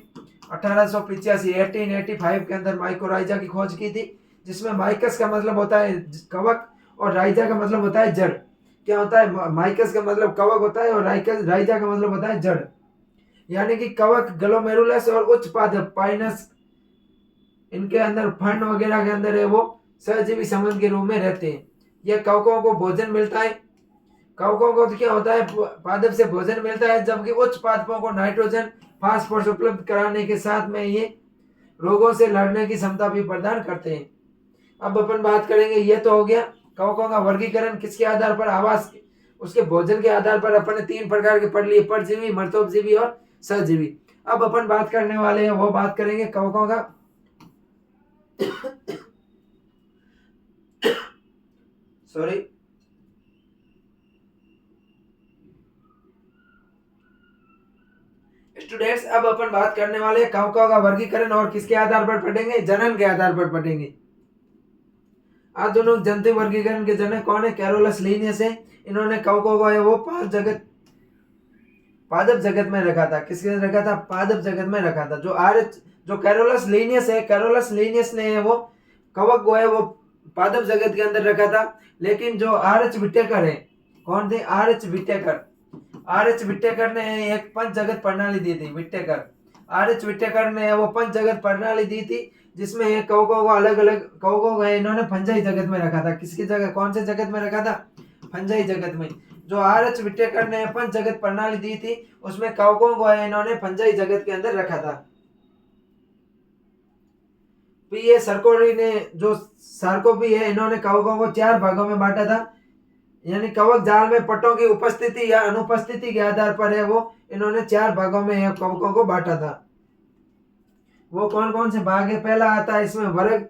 Speaker 1: 1885 1885 के अंदर माइकोराइजा की खोज की थी, जिसमें माइकस का मतलब होता है कवक और राइजा का मतलब होता है जड़। क्या होता है? माइकस का मतलब कवक होता है और राइजा का मतलब होता है जड़। यानी कि कवक, ग्लोमेरुलस और उच्च पादप पाइनस, इनके अंदर फंड वगैरह के अंदर है वो सहजीवी संबंध के रूप में रहते हैं। ये कवकों को भोजन मिलता है। कवकों को तो क्या होता है, पादप से भोजन मिलता है, जबकि उच्च पादपों को नाइट्रोजन, फास्फोरस उपलब्ध कराने के साथ में ये रोगों से लड़ने की क्षमता भी प्रदान करते हैं। अब अपन बात करेंगे, ये तो हो गया कवकों का वर्गीकरण किसके आधार पर, आवास, उसके भोजन के आधार पर अपन ने 3 प्रकार के पढ़ लिए, परजीवी, मर्तोपजीवी और सहजीवी। अब अपन बात करने वाले हैं वो बात करेंगे कवकों का सॉरी स्टूडेंट्स, अब अपन बात करने वाले हैं कवकों का वर्गीकरण, और किसके आधार पर पढ़ेंगे? जनन के आधार पर पढ़ेंगे। आधुनिक जंतु वर्गीकरण के जनक कौन है? कैरोलस लीनियस है। इन्होंने कवकों को है वो पादप जगत में रखा था। किसके रखा था? पादप जगत में रखा था। जो कैरोलस लीनियस है, कैरोलस लीनियस ने है वो कवक को है वो पादप जगत के अंदर रखा था। लेकिन जो आर.एच. विटेकर है, कौन थे? आर.एच. विटेकर। आर.एच. विटेकर ने एक पंच जगत प्रणाली दी थी। आर.एच. विटेकर ने वो पंच जगत प्रणाली दी थी, जिसमें ये कवकों को अलग अलग कवकों को इन्होंने फंजाई जगत में रखा था। किसकी जगह, कौन से जगत में रखा था? फंजाई जगत में। जो आर.एच. विटेकर ने पंच जगत प्रणाली दी थी, उसमें कवकों को इन्होंने फंजाई जगत के अंदर रखा था। पी.ए. सरकोरी ने, जो सार्कोपी है, इन्होंने कवकों को 4 भागों में बांटा था। यानी कवक जाल में पट्टों की उपस्थिति या अनुपस्थिति के आधार पर है वो इन्होंने 4 भागों में कवकों को बांटा था। वो कौन कौन से भाग है? पहला आता है इसमें वर्ग,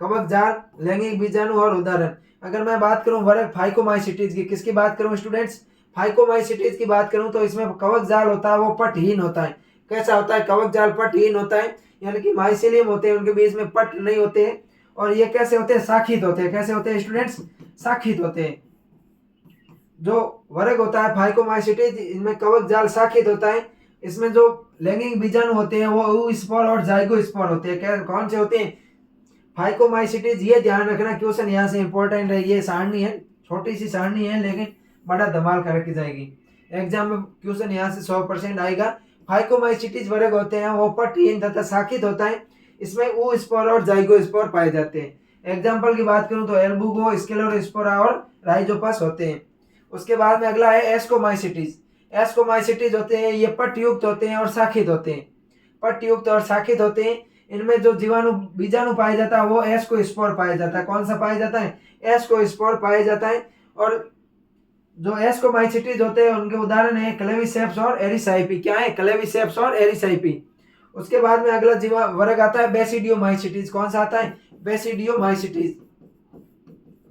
Speaker 1: कवक जाल, लैंगिक बीजाणु और उदाहरण। अगर मैं बात करूं वर्ग फाइकोमाइसिटीज की, किसकी बात करूं स्टूडेंट्स? फाइकोमाइसिटीज की बात करूं तो इसमें कवक जाल होता है वो पटहीन होता है। कैसा होता है? कवक जाल पटहीन होता है, यानी कि माइसिलियम होते हैं, उनके बीच में पट नहीं होते हैं। और ये कैसे होते हैं? शाखित होते हैं। कैसे होते हैं स्टूडेंट्स? शाखित होते हैं। जो वर्ग होता है फाइकोमाइसिटीज, इनमें कवक जाल शाखित होता है। इसमें जो लैंगिक बीजाणु होते हैं वो oospore और zygospore होते हैं। कौन से होते हैं? फाइकोमाइसिटीज। ये ध्यान रखना, क्वेश्चन यहाँ से इंपॉर्टेंट है। ये सारणी है, छोटी सी सारणी है, लेकिन बड़ा धमाल करके जाएगी एग्जाम में। क्वेश्चन यहाँ से 100% आएगा। फाइकोमाइसिटीज वर्ग होते हैं वो पटहीन तथा शाखित होता है। इसमें oospore और zygospore पाए जाते हैं। एग्जाम्पल की बात करूं तो एल्बुगो, स्क्लेरोस्पोरा और राइजोपस होते हैं। उसके बाद में अगला है एस्कोमाइसिटीज। एस्कोमाइसिटीज होते हैं ये पटयुक्त होते हैं और शाखित होते हैं। पटयुक्त और शाखित होते हैं। इनमें जो बीजाणु पाया जाता है वो एस्कोस्पोर पाया जाता है। कौन सा पाया जाता है? एस्कोस्पोर पाया जाता है। और जो एस्कोमाइसिटीज होते हैं उनके उदाहरण है क्लेविसेप्स और एरिसाइपी। क्या है? क्लेविसेप्स और एरिसाइपी। उसके बाद में अगला जीवा वर्ग आता है बेसिडियोमाइसिटीज। कौन सा आता है? बेसिडियोमाइसिटीज।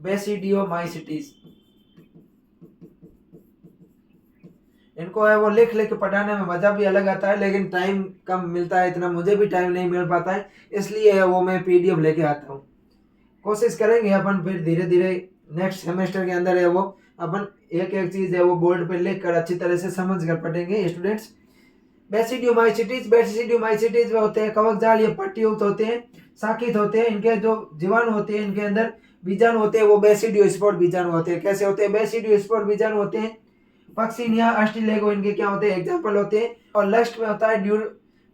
Speaker 1: बेसिडियोमाइसिटीज। इनको है वो लिख लिख पढ़ाने में मजा भी अलग आता है, लेकिन टाइम कम मिलता है, इतना मुझे भी टाइम नहीं मिल पाता है, इसलिए है वो मैं पीडीएफ लेके आता हूँ। कोशिश करेंगे अपन फिर धीरे धीरे नेक्स्ट सेमेस्टर के अंदर है वो अपन एक एक चीज है वो बोर्ड पे लिख कर अच्छी तरह से समझ कर पढ़ेंगे स्टूडेंट्स। बेसिडियोमाइसिटीज होते हैं कवक जाल, ये पट्टयुक्त होते हैं, शाखित होते हैं। इनके जो जीवाणु होते हैं, इनके अंदर बीजाणु होते हैं वो बेसिडियोस्पोर बीजाणु होते हैं। कैसे होते हैं? बेसिडियोस्पोर बीजाणु होते हैं। पक्सिनिया, अस्टिलेगो इनके क्या होते हैं? एग्जाम्पल होते हैं। और लास्ट में होता है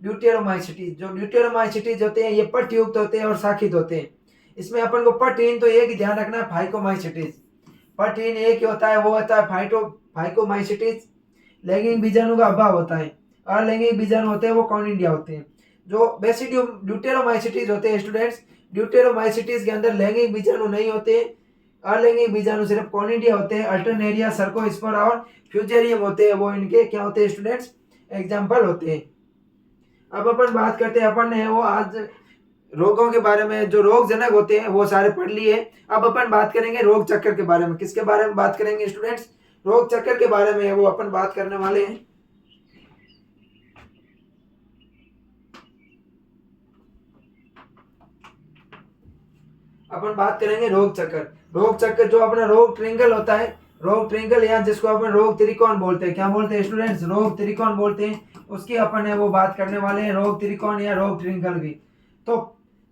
Speaker 1: ड्यूटेरोमाइसिटीज। जो ड्यूटेरोमाइसिटीज होते हैं ये पटयुक्त होते हैं और शाखित होते हैं। इसमें अपन को पटहीन तो एक ही ध्यान रखना है, फाइकोमाइसिटीज। पटहीन एक ही होता है, वो होता है फाइकोमाइसिटीज। लैंगिक बीजाणु का अभाव होता है। अलैंगिक बीजाणु होते हैं वो कॉनिडिया होते हैं। जो बेसिडियम ड्यूटेरोमाइसिटीज होते हैं स्टूडेंट्स, ड्यूटेरोमाइसिटीज के अंदर लैंगिक बीजाणु नहीं होते, अलैंगिक बीजाणु सिर्फ कॉनिडिया होते हैं। अल्टरनेरिया, सर्कोस्पोरा और फ्यूजेरियम होते हैं, वो इनके क्या होते हैं स्टूडेंट्स, एग्जाम्पल होते हैं। अब अपन बात करते हैं, अपन ने वो आज रोगों के बारे में, जो रोग जनक होते हैं वो सारे पढ़ लिए। अब अपन बात करेंगे रोग चक्कर के बारे में। किसके बारे में बात करेंगे स्टूडेंट्स? रोग चक्कर के बारे में वो अपन बात करने वाले हैं। अपन बात करेंगे रोग चक्कर। रोग चक्कर जो अपना रोग ट्रिंगल होता है, रोग ट्रिंगल या जिसको अपन रोग त्रिकोण बोलते हैं, क्या बोलते हैं स्टूडेंट्स? रोग त्रिकोण बोलते हैं। उसकी अपन है वो बात करने वाले हैं, रोग त्रिकोण या रोग ट्रिंगल की। तो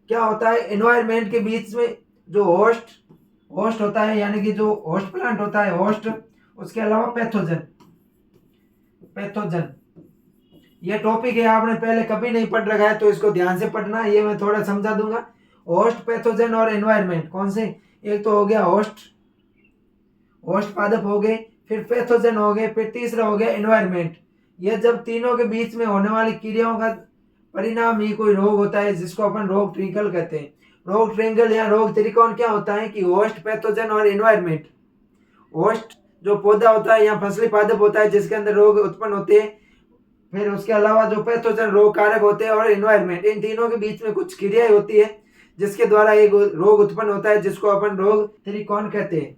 Speaker 1: क्या होता है, एनवायरमेंट के बीच में जो होस्ट होता है, यानी कि जो होस्ट प्लांट होता है, होस्ट, उसके अलावा पैथोजन ये टॉपिक है आपने पहले कभी नहीं पढ़ रखा है तो इसको ध्यान से पढ़ना, ये मैं थोड़ा समझा दूंगा। होस्ट, पैथोजन और एनवायरमेंट कौन से? एक तो हो गया होस्ट पादप हो गए, फिर पैथोजन हो गए, फिर तीसरा हो गया एनवायरमेंट। ये जब तीनों के बीच में होने वाली क्रियाओं का परिणाम ही कोई रोग होता है, जिसको अपन रोग ट्रिंगल कहते हैं। रोग ट्रिंगल या रोग त्रिकोण क्या होता है कि होस्ट, पैथोजन और एनवायरमेंट। होस्ट जो पौधा होता है या फसली पादप होता है जिसके अंदर रोग उत्पन्न होते हैं, फिर उसके अलावा जो पैथोजन रोग कारक होते हैं, और एनवायरमेंट, इन तीनों के बीच में कुछ क्रियाएं होती है जिसके द्वारा एक रोग उत्पन्न होता है, जिसको अपन रोग त्रिकोण कहते हैं।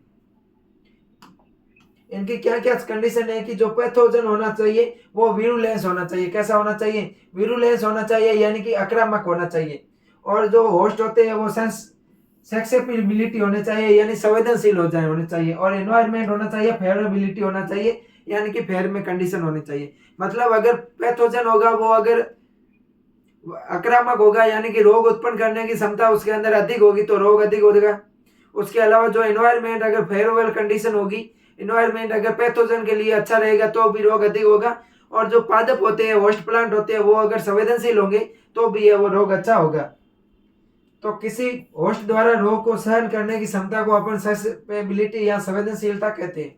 Speaker 1: इनकी क्या क्या कंडीशन है कि जो पैथोजन होना चाहिए वो विरुलेंस होना चाहिए। कैसा होना चाहिए? विरुलेंस होना चाहिए, यानी कि आक्रामक होना चाहिए। और जो होस्ट होते हैं वो सेक्सेबिलिटी होने चाहिए, यानी संवेदनशील होने चाहिए। और एनवायरमेंट होना चाहिए, फेवरेबिलिटी होना चाहिए, यानी कि फेयर में कंडीशन होनी चाहिए। मतलब अगर पैथोजन होगा वो अगर आक्रामक होगा, यानी कि रोग उत्पन्न करने की क्षमता उसके अंदर अधिक होगी तो रोग अधिक होगा। उसके अलावा जो एनवायरमेंट अगर फेवरेबल कंडीशन होगी, एनवायरमेंट अगर पैथोजन के लिए अच्छा रहेगा तो भी रोग अधिक होगा। और जो पादप होते हैं, होस्ट प्लांट होते हैं, वो अगर संवेदनशील होंगे तो भी वो रोग अच्छा होगा। तो किसी होस्ट द्वारा रोग को सहन करने की क्षमता को अपन ससेप्टेबिलिटी या संवेदनशीलता कहते हैं।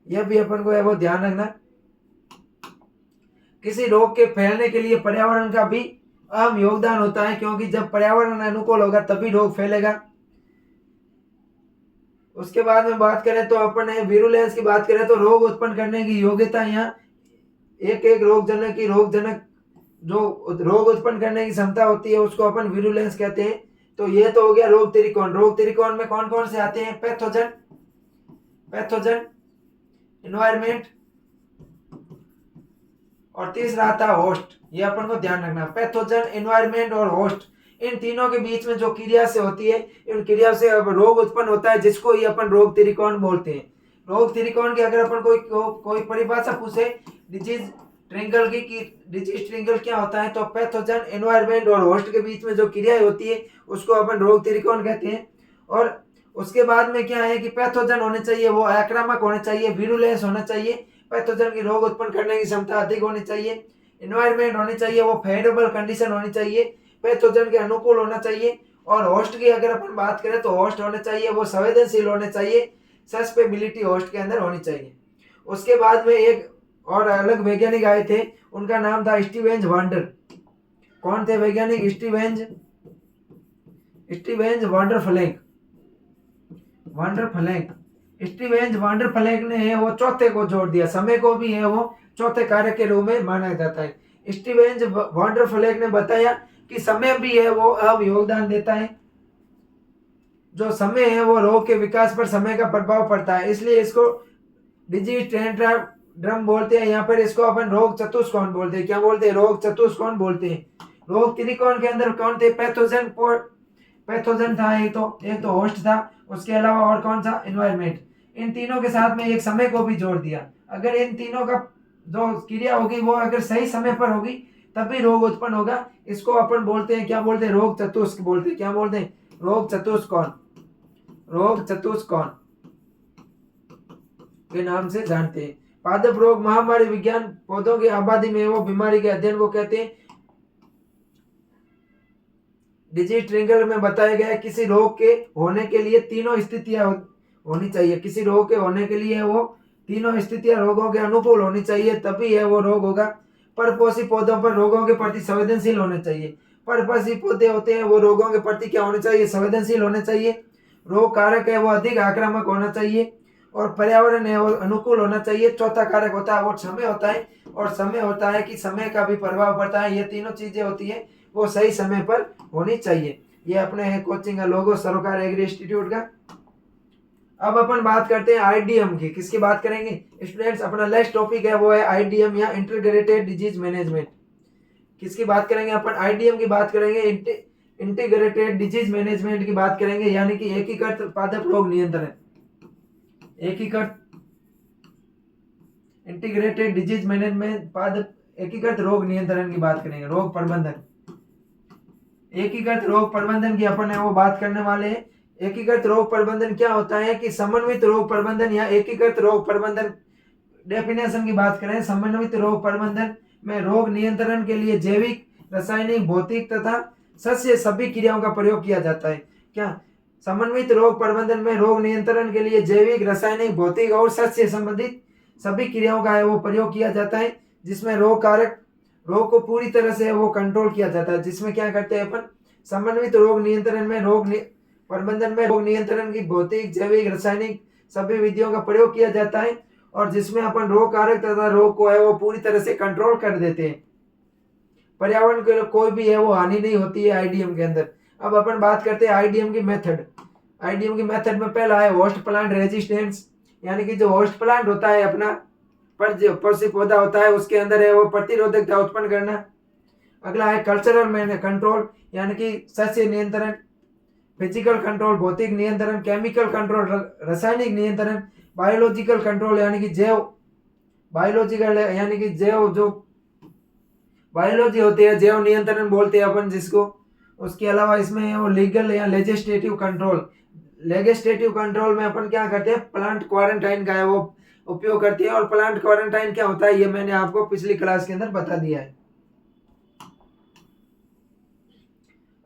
Speaker 1: यह भी अपन को है वो ध्यान रखना। किसी रोग के फैलने के लिए पर्यावरण का भी अहम योगदान होता है, क्योंकि जब पर्यावरण अनुकूल होगा तभी रोग फैलेगा। उसके बाद में बात करें तो अपन विरुलेंस की बात करें तो रोग उत्पन्न करने की योग्यता, यहाँ एक रोगजनक जो रोग उत्पन्न करने की क्षमता होती है उसको अपन विरुलेंस कहते हैं। तो ये तो हो गया रोग त्रिकोण। रोग त्रिकोण में कौन कौन से आते हैं? पैथोजन, एनवायरमेंट और तीसरा आता है होस्ट। ये अपन को ध्यान रखना, पैथोजन, एनवायरमेंट और होस्ट, इन तीनों के बीच में जो क्रिया से होती है, इन क्रिया से अब रोग उत्पन्न होता है, जिसको ही अपन रोग त्रिकोण बोलते हैं। रोग त्रिकोण की अगर अपन कोई परिभाषा पूछे डिजीज ट्रिंगल की, डिजीज ट्रिंगल क्या होता है, तो पैथोजन, एनवायरमेंट और होस्ट के बीच में जो क्रिया होती है उसको अपन रोग त्रिकोण कहते हैं। और उसके बाद में क्या है कि पैथोजन होने चाहिए वो आक्रामक होने चाहिए, विरुलेंस होना चाहिए, पैथोजन की रोग उत्पन्न करने की क्षमता अधिक होनी चाहिए। एनवायरमेंट होनी चाहिए वो फेवरेबल कंडीशन होनी चाहिए, पैथोजन के अनुकूल होना चाहिए। और होस्ट की अगर अपन बात करें तो होस्ट होने चाहिए वो संवेदनशील होने चाहिए, सस्पेबिलिटी होस्ट के अंदर होनी चाहिए। उसके बाद में एक और अलग वैज्ञानिक आए थे, उनका नाम था स्टीवेंज वांडर। कौन थे वैज्ञानिक? स्टीवेंज वांडरफलेंक ने है वो चौथे को जोड़ दिया, समय को भी है वो चौथे कारक के रूप में माना जाता है। स्टीवेंज वांडरफलेंक ने बताया कि समय भी है वो अहम योगदान देता है। जो समय है वो रोग के विकास पर समय का प्रभाव पड़ता है, इसलिए इसको डिजीज टेंट्राड्रम बोलते हैं। यहाँ पर इसको अपन रोग चतुष्कोण बोलते हैं। क्या बोलते हैं? रोग चतुष्कोण बोलते हैं। रोग त्रिकोण के अंदर कौन थे? पैथोजन था, एक तो होस्ट था, उसके अलावा और कौन सा? एनवायरमेंट। इन तीनों के साथ में एक समय को भी जोड़ दिया। अगर इन तीनों का जो क्रिया होगी वो अगर सही समय पर होगी तभी रोग उत्पन्न होगा। इसको अपन बोलते हैं, क्या बोलते हैं? रोग चतुष्क बोलते हैं। क्या बोलते हैं? रोग चतुष्कोण के नाम से जानते हैं। पादप रोग महामारी विज्ञान पौधों की आबादी में वो बीमारी के अध्ययन को कहते हैं। डिजीज ट्रिंगल में बताया गया किसी रोग के होने के लिए तीनों स्थितियां होनी चाहिए। किसी रोग के होने के लिए वो तीनों स्थितियां रोगों के अनुकूल होनी चाहिए, तभी है वो रोग होगा। परपोषी पौधों पर रोगों के प्रति संवेदनशील होने चाहिए। परपोषी पौधे होते हैं वो रोगों के प्रति क्या होने चाहिए, संवेदनशील होने चाहिए। रोग कारक है वो अधिक आक्रामक होना चाहिए और पर्यावरण है वो अनुकूल होना चाहिए। चौथा कारक होता है वो समय होता है, और समय होता है कि समय का भी प्रभाव पड़ता है। ये तीनों चीजें होती है वो सही समय पर होनी चाहिए। ये अपने कोचिंग का लोगो सरोकार एग्री इंस्टीट्यूट का। अब अपन बात करते हैं आईडीएम की। किसकी बात करेंगे स्टूडेंट्स, अपना नेक्स्ट टॉपिक है वो है आईडीएम या इंटीग्रेटेड डिजीज मैनेजमेंट। किसकी बात करेंगे अपन, आईडीएम की बात करेंगे, इंटीग्रेटेड डिजीज मैनेजमेंट की बात करेंगे, यानी कि एकीकृत पादप रोग नियंत्रण। एकीकृत इंटीग्रेटेड डिजीज मैनेजमेंट पादप एकीकृत रोग नियंत्रण की बात करेंगे। रोग प्रबंधन, एकीकृत रोग प्रबंधन की अपन वो बात करने वाले हैं। एकीकृत रोग प्रबंधन क्या होता है कि समन्वित रोग प्रबंधन या एकीकृत रोग प्रबंधन। डेफिनेशन की बात करें, समन्वित रोग प्रबंधन में रोग नियंत्रण के लिए जैविक, रासायनिक, भौतिक तथा सस्य सभी क्रियाओं का प्रयोग किया जाता है। क्या समन्वित रोग प्रबंधन में रोग नियंत्रण के लिए जैविक, रासायनिक, भौतिक और सस्य संबंधित सभी क्रियाओं का है वो प्रयोग किया जाता है, जिसमें रोग कारक रोग को पूरी तरह से वो कंट्रोल किया जाता है। जिसमें क्या करते हैं अपन, समन्वित रोग नियंत्रण में प्रबंधन में रोग नियंत्रण की भौतिक, जैविक, रासायनिक सभी विधियों का प्रयोग किया जाता है, और जिसमें अपन रोग कारक तथा रोग को है वो पूरी तरह से कंट्रोल कर देते हैं। पर्यावरण के कोई भी है वो हानि नहीं होती है आईडीएम के अंदर। अब अपन बात करते हैं आईडीएम की मेथड। आईडीएम की मेथड में पहला है होस्ट प्लांट रेजिस्टेंस, यानी कि जो होस्ट प्लांट होता है अपना पर जो पड़ोसी पौधा होता है उसके अंदर है वो प्रतिरोधकता उत्पन्न करना। अगला है कल्चरल मैन कंट्रोल, यानी कि सस्य नियंत्रण। फिजिकल कंट्रोल, भौतिक नियंत्रण। केमिकल कंट्रोल, रासायनिक नियंत्रण। बायोलॉजिकल कंट्रोल, यानी कि जैव बायोलॉजिकल यानी कि जैव जो बायोलॉजी होती है, जैव नियंत्रण बोलते हैं अपन जिसको। उसके अलावा इसमें वो लीगल या लेजिस्लेटिव कंट्रोल। लेजिस्लेटिव कंट्रोल में अपन क्या करते हैं, प्लांट क्वारंटाइन का है वो उपयोग करते हैं। और प्लांट क्वारंटाइन क्या होता है ये मैंने आपको पिछली क्लास के अंदर बता दिया है।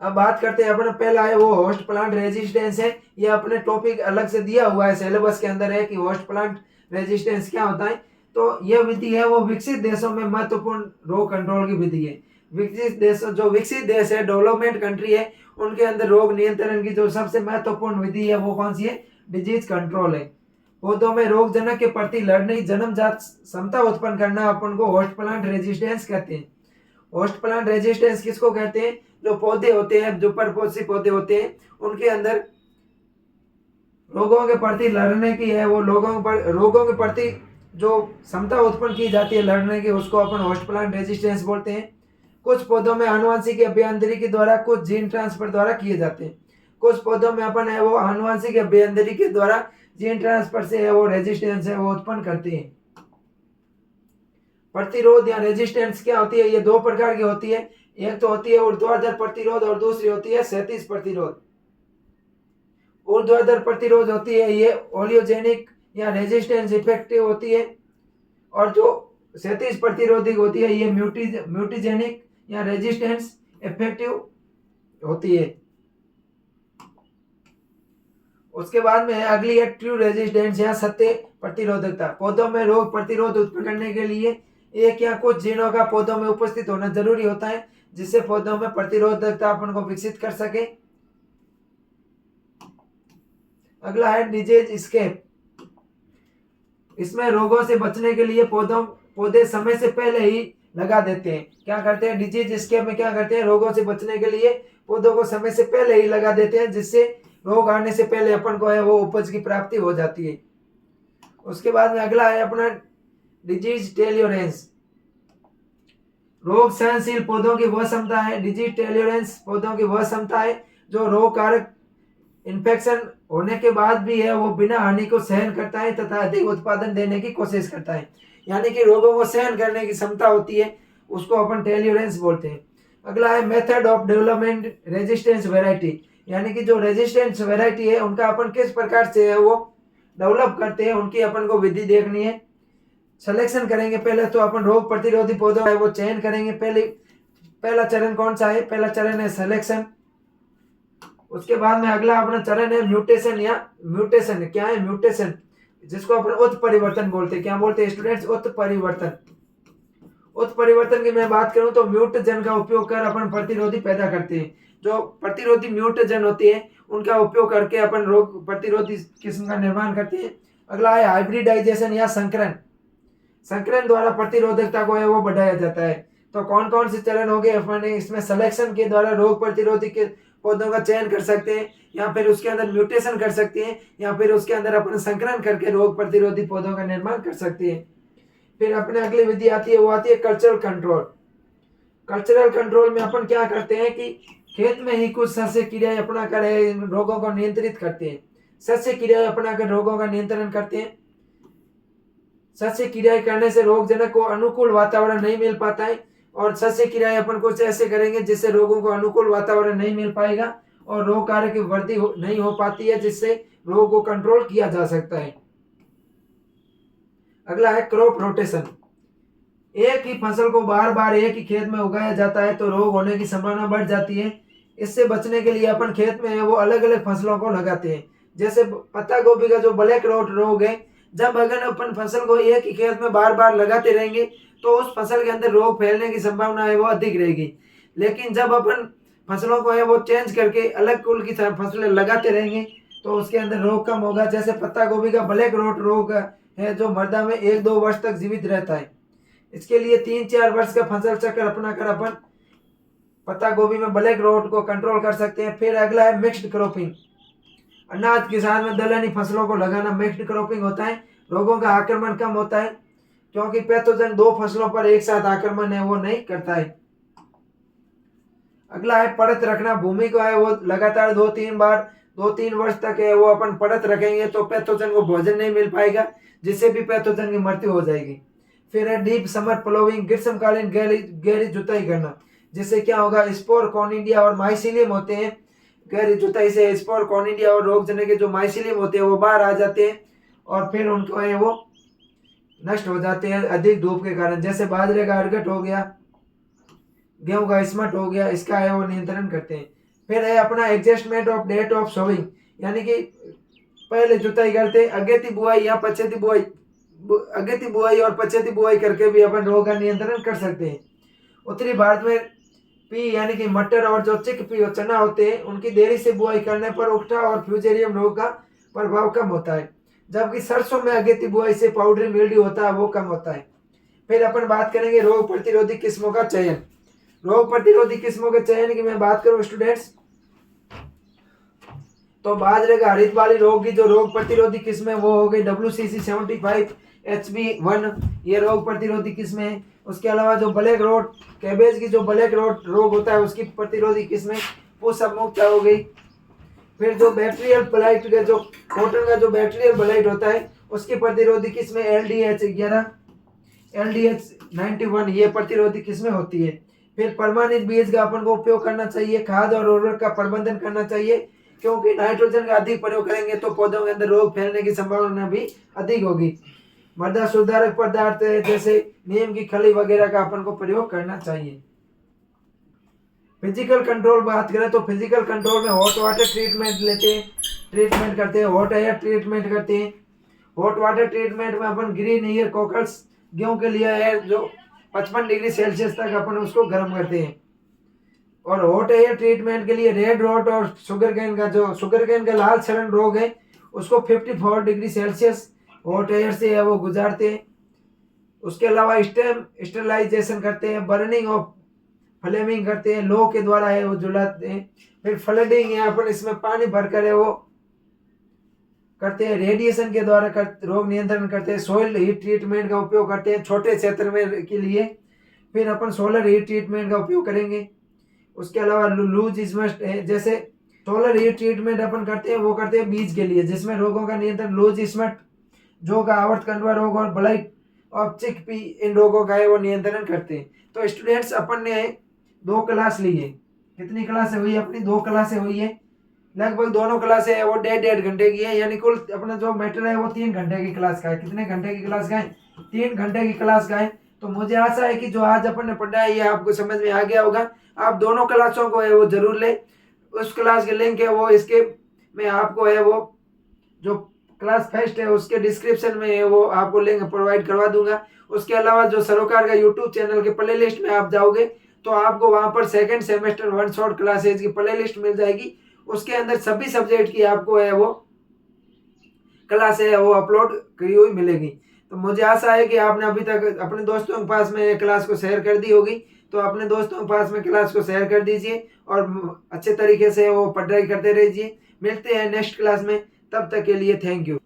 Speaker 1: अब बात करते हैं अपना पहला है वो होस्ट प्लांट रेजिस्टेंस है। ये अपने टॉपिक अलग से दिया हुआ है सिलेबस के अंदर है कि होस्ट प्लांट रेजिस्टेंस क्या होता है। तो ये विधि है वो विकसित देशों में महत्वपूर्ण रोग कंट्रोल की विधि है। विकसित देश, जो विकसित देश है, डेवलपमेंट कंट्री है, उनके अंदर रोग नियंत्रण की जो सबसे महत्वपूर्ण विधि है वो कौन सी है, डिजीज कंट्रोल है। पौधों में रोगजनक के प्रति लड़ने की जन्मजात क्षमता उत्पन्न करना अपन को होस्ट प्लांट रेजिस्टेंस कहते हैं। होस्ट प्लांट रेजिस्टेंस किसको कहते हैं, जो पौधे होते हैं, जो परपोषी पौधे होते हैं, उनके अंदर रोगों के प्रति लड़ने की है वो रोगों के प्रति जो क्षमता उत्पन्न की जाती है लड़ने की, उसको अपन होस्ट प्लांट रेजिस्टेंस बोलते हैं। कुछ पौधों में आनुवंशिक अभियांत्रिकी द्वारा, कुछ जीन ट्रांसफर द्वारा किए जाते हैं। कुछ पौधों में अपन है वो आनुवंशिक अभियांत्रिकी के द्वारा जीन ट्रांसफर से है वो रेजिस्टेंस है वो उत्पन्न करते हैं। प्रतिरोध या रेजिस्टेंस क्या होती है, ये दो प्रकार की होती है। एक तो होती है ऊर्ध्वाधर प्रतिरोध और दूसरी होती है क्षैतिज प्रतिरोध। ऊर्ध्वाधर प्रतिरोध होती है ये ओलियोजेनिक या रेजिस्टेंस इफेक्टिव होती है, और जो क्षैतिज प्रतिरोधी होती है ये म्यूटिजेनिक या रेजिस्टेंस इफेक्टिव होती है। उसके बाद में अगली है ट्रू रेजिस्टेंस या सत्य प्रतिरोधकता। पौधों में रोग प्रतिरोध उत्पन्न करने के लिए एक या कुछ जीनों का पौधों में उपस्थित होना जरूरी होता है, जिससे पौधों में प्रतिरोधकता अपन को विकसित कर सके। अगला है डिजीज स्केप। इसमें रोगों से बचने के लिए पौधे समय से पहले ही लगा देते हैं। क्या करते हैं, डिजीज स्केप में क्या करते हैं, रोगों से बचने के लिए पौधों को समय से पहले ही लगा देते हैं, जिससे रोग आने से पहले अपन को है वो उपज की प्राप्ति हो जाती है। उसके बाद में अगला है अपना डिजीज टॉलरेंस। रोग सहनशील पौधों की वह क्षमता है, डिजीज टॉलरेंस पौधों की वह क्षमता है जो रोग कारक इन्फेक्शन होने के बाद भी है वो बिना हानि को सहन करता है तथा अधिक उत्पादन देने की कोशिश करता है। यानी कि रोगों को सहन करने की क्षमता होती है, उसको अपन टॉलरेंस बोलते हैं। अगला है method of development resistance variety, यानी कि जो रेजिस्टेंस वैरायटी है उनका अपन किस प्रकार से है वो डेवलप करते हैं, उनकी अपन को विधि देखनी है। सिलेक्शन करेंगे पहले तो अपन रोग प्रतिरोधी पौधों है वो चयन करेंगे। पहला चरण कौन सा है, पहला चरण है सिलेक्शन। उसके बाद में अगला अपना चरण है म्यूटेशन या म्यूटेशन। क्या है म्यूटेशन, जिसको अपन उत्परिवर्तन बोलते हैं। क्या बोलते हैं स्टूडेंट्स, उत्परिवर्तन। उत्परिवर्तन की मैं बात करूं तो म्यूटजन का उपयोग कर अपन प्रतिरोधी पैदा करते हैं। जो प्रतिरोधी म्यूटजन होते हैं उनका उपयोग करके अपन रोग प्रतिरोधी किस्म का निर्माण करते हैं। अगला है हाइब्रिडाइजेशन या संकरण। संकरण द्वारा प्रतिरोधकता को है वो बढ़ाया जाता है। तो कौन कौन से चरण हो गए अपन इसमें? सिलेक्शन के द्वारा रोग प्रतिरोधी के पौधों का चयन कर सकते हैं, या फिर उसके अंदर म्यूटेशन कर सकते हैं, या फिर उसके अंदर अपन संकरण करके रोग प्रतिरोधी पौधों का निर्माण कर सकते हैं। फिर अपने अगली विधि आती है, वो आती है कल्चरल कंट्रोल। कल्चरल कंट्रोल में अपन क्या करते हैं कि खेत में ही कुछ सस्य क्रियाएं अपना कर रोगों को नियंत्रित करते हैं। सस्य क्रियाएं अपना कर रोगों का नियंत्रण करते हैं। सस्य क्रियाएं करने से रोगजनक को अनुकूल वातावरण नहीं मिल पाता है, और सस्य क्रियाएं अपन कुछ ऐसे करेंगे जिससे रोगों को अनुकूल वातावरण नहीं मिल पाएगा और रोग कार्य की वृद्धि नहीं हो पाती है, जिससे रोग को कंट्रोल किया जा सकता है। अगला है क्रॉप रोटेशन। एक ही फसल को बार बार एक ही खेत में उगाया जाता है तो रोग होने की संभावना बढ़ जाती है। इससे बचने के लिए अपन खेत में है वो अलग अलग फसलों को लगाते हैं। जैसे पत्ता गोभी का जो ब्लैक रोट रोग है, जब अगर अपन फसल को एक ही खेत में बार बार लगाते रहेंगे तो उस फसल के अंदर रोग फैलने की संभावना है वो अधिक रहेगी। लेकिन जब अपन फसलों को है वो चेंज करके अलग कुल की फसलें लगाते रहेंगे तो उसके अंदर रोग कम होगा। जैसे पत्ता गोभी का ब्लैक रोट रोग है जो मृदा में 1-2 वर्ष तक जीवित रहता है। इसके लिए 3-4 वर्ष का फसल चक्र अपना कर अपन पत्ता गोभी में ब्लैक रोट को कंट्रोल कर सकते हैं। फिर अगला है मिक्स्ड क्रॉपिंग। अनाज किसान में दलहनी फसलों को लगाना मिक्स्ड क्रॉपिंग होता है। रोगों का आक्रमण कम होता है क्योंकि पैथोजन 2 फसलों पर एक साथ आक्रमण है वो नहीं करता है। अगला है पड़त रखना। भूमि को है वो लगातार 2-3 वर्ष तक है वो अपन पड़त रखेंगे तो पैथोजन को भोजन नहीं मिल पाएगा, जिससे भी पैथोजन की मृत्यु हो जाएगी। फिर है डीप समर प्लोविंग। ग्रीष्मकालीन गहरी जुताई करना, जिससे क्या होगा, स्पोर कॉनिडिया और माइसिलियम होते हैं। गहरी जुताई से स्पोर कॉनिडिया और रोगजनक के जो माइसिलियम होते हैं वो बाहर आ जाते हैं और फिर उनको है वो नष्ट हो जाते हैं अधिक धूप के कारण। जैसे बाजरे का अर्गट हो गया, गेहूं का स्मट हो गया, इसका है वो नियंत्रण करते हैं। फिर है अपना adjustment of date of sowing, यानी कि पहले जुताई करते अगेती बुआई या पछेती बुआई, अगेती बुआई और पछेती बुआई करके भी अपन रोग का नियंत्रण कर सकते हैं। उत्तरी भारत में पी यानी कि मटर और जो चिकपी और चना होते हैं उनकी देरी से बुआई करने पर उकठा और फ्यूजेरियम रोग का प्रभाव कम होता है, जबकि सरसों में अगेती बुआई से पाउडरी मिल्ड्यू होता है वो कम होता है। फिर अपन बात करेंगे रोग प्रतिरोधी किस्मों का चयन। रोग प्रतिरोधी किस्मों के चयन की मैं बात करूं स्टूडेंट्स, तो बाजरे का हरित वाली रोग की जो रोग प्रतिरोधी किस्म है वो हो गई WCC 75 HB1, ये रोग प्रतिरोधी किस्म है। उसके अलावा जो ब्लैक रोट कैबेज की जो ब्लैक रोट रोग होता है उसकी प्रतिरोधी किस्में पुष्प मुक्त हो गई। फिर जो बैक्टीरियल ब्लाइट का जो कॉटन का जो बैक्टीरियल ब्लाइट होता है उसकी प्रतिरोधी किस्में LDH11 LDH91 ये प्रतिरोधी किस्में होती है। फिर प्रमाणित बीज का अपन को उपयोग करना चाहिए। खाद और उर्वरक का प्रबंधन करना चाहिए, क्योंकि नाइट्रोजन का अधिक प्रयोग करेंगे तो पौधों के अंदर रोग फैलने की संभावना भी अधिक होगी। मृदा सुधारक पदार्थ जैसे नीम की खली वगैरह का अपन को प्रयोग करना चाहिए। फिजिकल कंट्रोल बात करें तो फिजिकल कंट्रोल में हॉट वाटर ट्रीटमेंट करते हैं, हॉट एयर ट्रीटमेंट करते हैं। हॉट वाटर ट्रीटमेंट में अपन ग्रीन ईयर कोकल्स गेहूं के लिए है जो 55 डिग्री सेल्सियस तक अपन उसको गर्म करते हैं। और हॉट एयर ट्रीटमेंट के लिए रेड रोट और शुगर केन का लाल सड़न रोग है उसको 54 डिग्री सेल्सियस हॉट एयर से है वो गुजारते हैं। उसके अलावा स्टेम स्टेरलाइजेशन करते हैं, बर्निंग और फ्लेमिंग करते हैं, लो के द्वारा है वो जुलाते हैं। फिर फ्लडिंग है अपन इसमें पानी भरकर है वो करते हैं। रेडिएशन के द्वारा रोग नियंत्रण करते हैं। सॉइल हीट ट्रीटमेंट का उपयोग करते हैं छोटे क्षेत्र में के लिए। फिर अपन सोलर हीट ट्रीटमेंट का उपयोग करेंगे। उसके अलावा लूज स्मस्ट है, जैसे सोलर हीट ट्रीटमेंट अपन करते हैं वो करते हैं बीज के लिए, जिसमें रोगों का नियंत्रण लूज स्मट जो का आवर्त कंडवा रोग और ब्लाइट और चिकपी इन रोगों का है वो नियंत्रण करते हैं। तो स्टूडेंट्स अपन ने 2 क्लास ली है। कितनी क्लासें हुई अपनी? 2 क्लासें हुई है। लगभग दोनों क्लासें है वो 1.5 घंटे की है, यानी कुल अपना जो मैटर है वो 3 घंटे की क्लास का है। कितने घंटे की क्लास का है? 3 घंटे की क्लास का है। तो मुझे आशा है कि जो आज अपन ने पढ़ा है ये आपको समझ में आ गया होगा। आप दोनों क्लासों को है वो जरूर ले। उस क्लास के लिंक है वो इसके में आपको है वो जो क्लास फर्स्ट है उसके डिस्क्रिप्शन में वो आपको लिंक प्रोवाइड करवा दूंगा। उसके अलावा जो सरोकार का यूट्यूब चैनल के प्ले लिस्ट में आप जाओगे तो आपको वहां पर second semester one shot classes की प्ले लिस्ट मिल जाएगी। उसके अंदर सभी सब्जेक्ट की आपको है वो क्लास है वो अपलोड करी हुई मिलेगी। तो मुझे आशा है कि आपने अभी तक अपने दोस्तों के पास में ये क्लास को शेयर कर दी होगी। तो अपने दोस्तों के पास में क्लास को शेयर कर दीजिए और अच्छे तरीके से वो पढ़ाई करते रहिए। मिलते हैं नेक्स्ट क्लास में, तब तक के लिए थैंक यू।